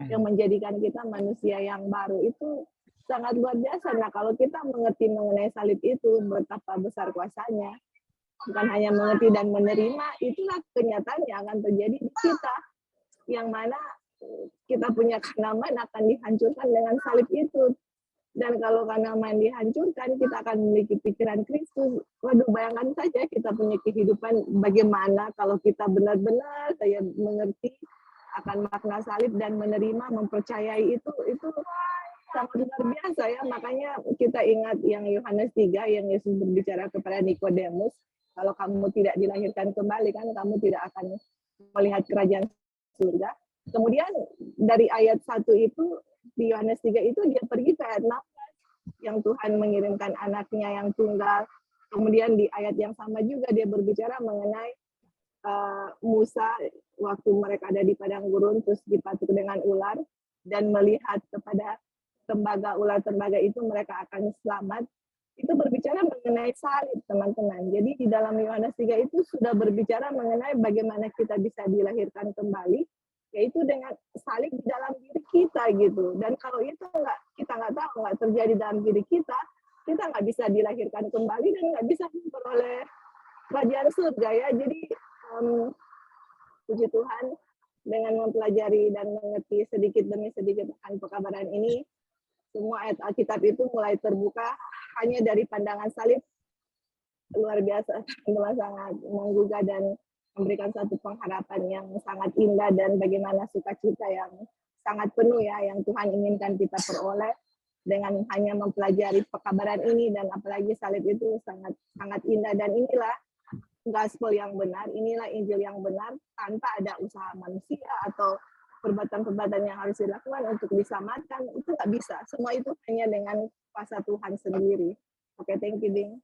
yang menjadikan kita manusia yang baru. Itu sangat luar biasa. Nah, kalau kita mengerti mengenai salib itu, betapa besar kuasanya, bukan hanya mengerti dan menerima, itulah kenyataan yang akan terjadi di kita, yang mana kita punya kenamaan akan dihancurkan dengan salib itu. Dan kalau kenamaan dihancurkan, kita akan memiliki pikiran Kristus. Waduh, bayangkan saja kita punya kehidupan bagaimana kalau kita benar-benar saya mengerti akan makna salib dan menerima, mempercayai itu sangat luar biasa ya. Makanya kita ingat yang Yohanes 3 yang Yesus berbicara kepada Nikodemus, kalau kamu tidak dilahirkan kembali kan kamu tidak akan melihat kerajaan surga. Kemudian dari ayat 1 itu di Yohanes 3 itu dia pergi ke ayat 16 yang Tuhan mengirimkan anaknya yang tunggal. Kemudian di ayat yang sama juga dia berbicara mengenai Musa waktu mereka ada di padang gurun terus dipatuk dengan ular dan melihat kepada ular tembaga itu mereka akan selamat, itu berbicara mengenai salib, teman-teman. Jadi di dalam Yohanes 3 itu sudah berbicara mengenai bagaimana kita bisa dilahirkan kembali, yaitu dengan salib di dalam diri kita gitu. Dan kalau itu kita nggak tahu, nggak terjadi dalam diri kita nggak bisa dilahirkan kembali dan nggak bisa memperoleh kerajaan surga ya. Jadi puji Tuhan, dengan mempelajari dan mengerti sedikit demi sedikit akan pekabaran ini, semua ayat Alkitab itu mulai terbuka hanya dari pandangan salib. Luar biasa, sangat menggugah dan memberikan satu pengharapan yang sangat indah dan bagaimana sukacita yang sangat penuh ya, yang Tuhan inginkan kita peroleh dengan hanya mempelajari pekabaran ini. Dan apalagi salib itu sangat sangat indah, dan inilah gospel yang benar, inilah Injil yang benar, tanpa ada usaha manusia atau perbuatan-perbuatan yang harus dilakukan untuk diselamatkan. Itu nggak bisa. Semua itu hanya dengan kuasa Tuhan sendiri. Oke, thank you, Ding.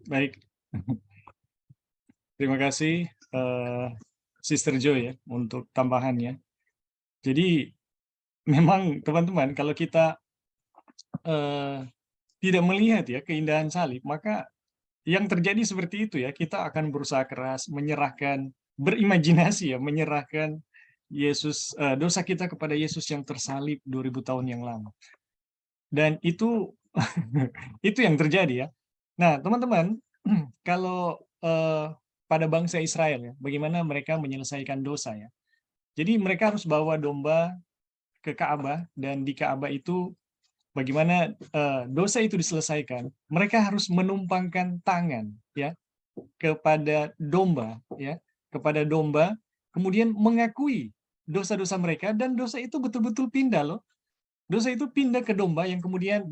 Baik. Terima kasih, Sister Joy ya, untuk tambahannya. Jadi, memang teman-teman, kalau kita tidak melihat ya keindahan salib, maka yang terjadi seperti itu ya, kita akan berusaha keras menyerahkan, berimajinasi ya, menyerahkan Yesus, dosa kita kepada Yesus yang tersalib 2000 tahun yang lalu. Dan itu itu yang terjadi ya. Nah, teman-teman, kalau pada bangsa Israel ya, bagaimana mereka menyelesaikan dosa ya. Jadi mereka harus bawa domba ke Ka'bah, dan di Ka'bah itu bagaimana dosa itu diselesaikan, mereka harus menumpangkan tangan ya kepada domba ya, kepada domba, kemudian mengakui dosa-dosa mereka, dan dosa itu betul-betul pindah loh. Dosa itu pindah ke domba yang kemudian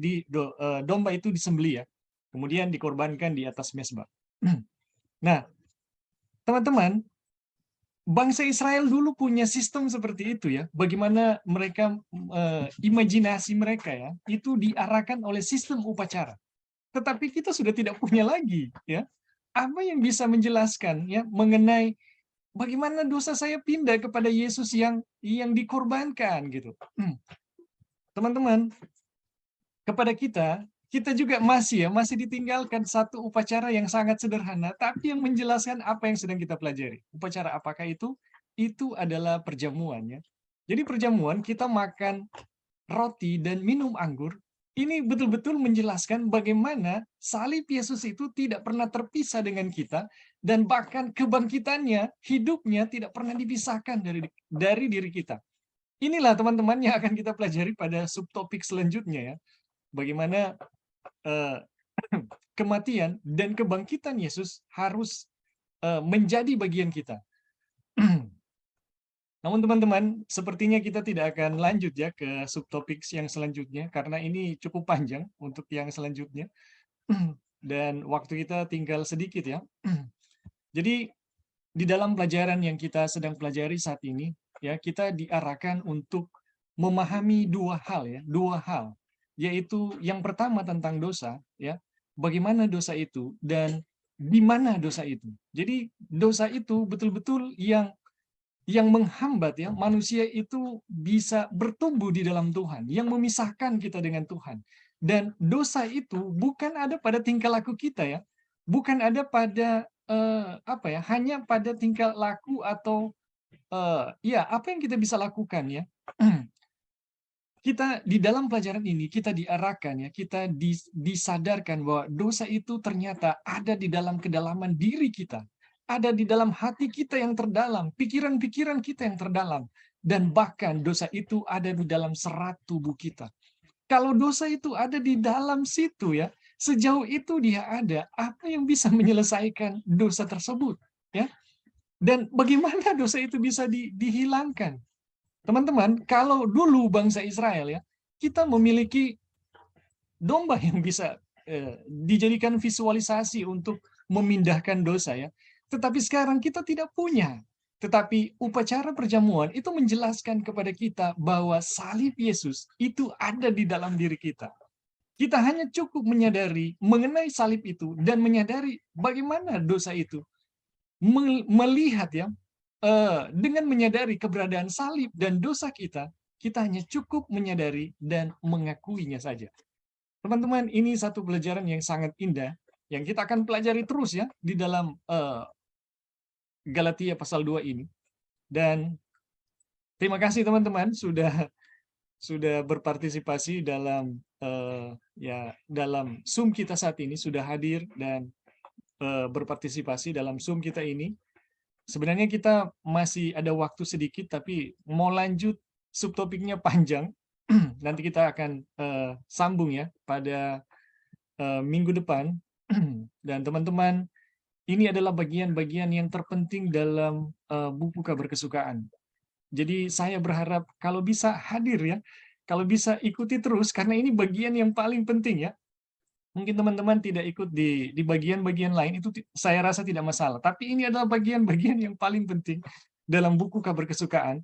domba itu disembelih ya, kemudian dikorbankan di atas mezbah. Nah, teman-teman, bangsa Israel dulu punya sistem seperti itu ya. Bagaimana mereka imajinasi mereka ya, itu diarahkan oleh sistem upacara. Tetapi kita sudah tidak punya lagi ya. Apa yang bisa menjelaskan ya mengenai bagaimana dosa saya pindah kepada Yesus yang dikorbankan gitu. Teman-teman, kepada kita juga masih ditinggalkan satu upacara yang sangat sederhana, tapi yang menjelaskan apa yang sedang kita pelajari. Upacara apakah itu? Itu adalah perjamuan ya. Jadi perjamuan, kita makan roti dan minum anggur, ini betul-betul menjelaskan bagaimana salib Yesus itu tidak pernah terpisah dengan kita, dan bahkan kebangkitannya, hidupnya tidak pernah dipisahkan dari diri kita. Inilah teman-teman yang akan kita pelajari pada subtopik selanjutnya ya. Bagaimana kematian dan kebangkitan Yesus harus menjadi bagian kita. Namun teman-teman, sepertinya kita tidak akan lanjut ya ke subtopik yang selanjutnya, karena ini cukup panjang untuk yang selanjutnya. Dan waktu kita tinggal sedikit ya. Jadi di dalam pelajaran yang kita sedang pelajari saat ini, ya, kita diarahkan untuk memahami dua hal, yaitu yang pertama tentang dosa, ya, bagaimana dosa itu dan di mana dosa itu. Jadi dosa itu betul-betul yang menghambat ya manusia itu bisa bertumbuh di dalam Tuhan, yang memisahkan kita dengan Tuhan. Dan dosa itu bukan ada pada tingkah laku kita ya, bukan ada pada hanya pada tingkah laku atau apa yang kita bisa lakukan ya. Kita di dalam pelajaran ini kita diarahkan ya, kita disadarkan bahwa dosa itu ternyata ada di dalam kedalaman diri kita, ada di dalam hati kita yang terdalam, pikiran-pikiran kita yang terdalam, dan bahkan dosa itu ada di dalam serat tubuh kita. Kalau dosa itu ada di dalam situ ya, sejauh itu dia ada, apa yang bisa menyelesaikan dosa tersebut ya? Dan bagaimana dosa itu bisa dihilangkan? Teman-teman, kalau dulu bangsa Israel ya, kita memiliki domba yang bisa dijadikan visualisasi untuk memindahkan dosa ya. Tetapi sekarang kita tidak punya. Tetapi upacara perjamuan itu menjelaskan kepada kita bahwa salib Yesus itu ada di dalam diri kita. Kita hanya cukup menyadari mengenai salib itu dan menyadari bagaimana dosa itu. Melihat ya, dengan menyadari keberadaan salib dan dosa kita, kita hanya cukup menyadari dan mengakuinya saja. Teman-teman, ini satu pelajaran yang sangat indah, yang kita akan pelajari terus ya, di dalam Galatia pasal 2 ini. Dan terima kasih teman-teman sudah berpartisipasi dalam dalam Zoom kita saat ini, sudah hadir dan berpartisipasi dalam Zoom kita ini. Sebenarnya kita masih ada waktu sedikit, tapi mau lanjut subtopiknya panjang. Nanti kita akan sambung ya pada minggu depan. Dan teman-teman, ini adalah bagian-bagian yang terpenting dalam buku Kabar Kesukaan. Jadi saya berharap kalau bisa hadir ya, kalau bisa ikuti terus, karena ini bagian yang paling penting ya. Mungkin teman-teman tidak ikut di bagian-bagian lain, itu saya rasa tidak masalah. Tapi ini adalah bagian-bagian yang paling penting dalam buku Kabar Kesukaan,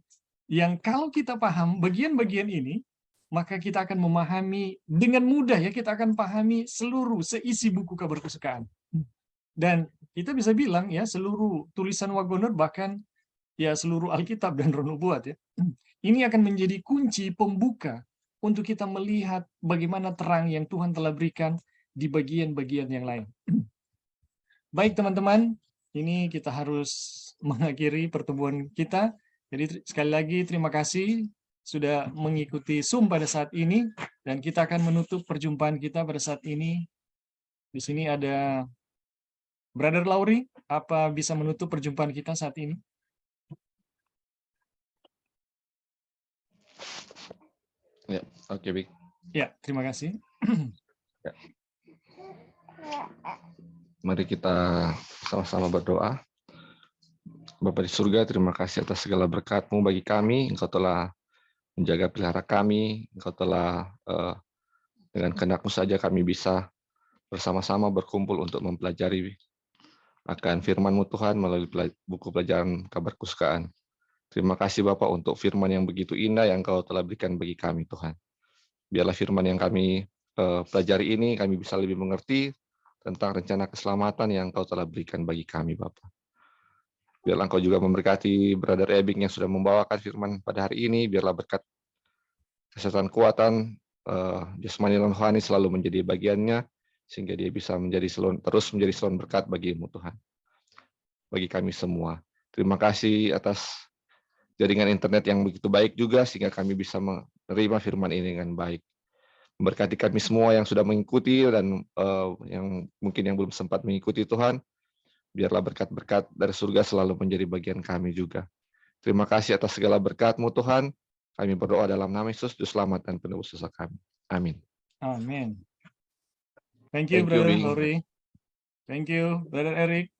yang kalau kita paham bagian-bagian ini, maka kita akan memahami dengan mudah ya, kita akan pahami seisi buku Kabar Kesukaan. Dan kita bisa bilang ya, seluruh tulisan Wagoner, bahkan ya seluruh Alkitab dan Roh Nubuat ya, ini akan menjadi kunci pembuka untuk kita melihat bagaimana terang yang Tuhan telah berikan di bagian-bagian yang lain. Baik teman-teman, ini kita harus mengakhiri pertemuan kita. Jadi sekali lagi terima kasih sudah mengikuti Zoom pada saat ini, dan kita akan menutup perjumpaan kita pada saat ini. Di sini ada Brother Lauri, apa bisa menutup perjumpaan kita saat ini? Ya, oke, baik. Ya, terima kasih. Ya. Mari kita sama-sama berdoa. Bapa di surga, terima kasih atas segala berkat-Mu bagi kami. Engkau telah menjaga pelihara kami. Engkau telah dengan kehendak-Mu saja kami bisa bersama-sama berkumpul untuk mempelajari akan firman-Mu Tuhan melalui buku pelajaran Kabar Kesukaan. Terima kasih Bapak untuk firman yang begitu indah yang Engkau telah berikan bagi kami Tuhan. Biarlah firman yang kami pelajari ini kami bisa lebih mengerti tentang rencana keselamatan yang Engkau telah berikan bagi kami Bapak. Biarlah Engkau juga memberkati Brother Ebing yang sudah membawakan firman pada hari ini. Biarlah berkat kesehatan kuatan jasmani dan rohani selalu menjadi bagiannya, sehingga dia bisa terus menjadi salon berkat bagi-Mu Tuhan, bagi kami semua. Terima kasih atas jaringan internet yang begitu baik juga, sehingga kami bisa menerima firman ini dengan baik. Memberkati kami semua yang sudah mengikuti dan yang mungkin yang belum sempat mengikuti Tuhan. Biarlah berkat-berkat dari surga selalu menjadi bagian kami juga. Terima kasih atas segala berkat-Mu Tuhan. Kami berdoa dalam nama Yesus, Juru Selamat dan Penebus dosa kami. Amin. Amin. Thank you, Brother Lauri. Thank you, Brother Eric.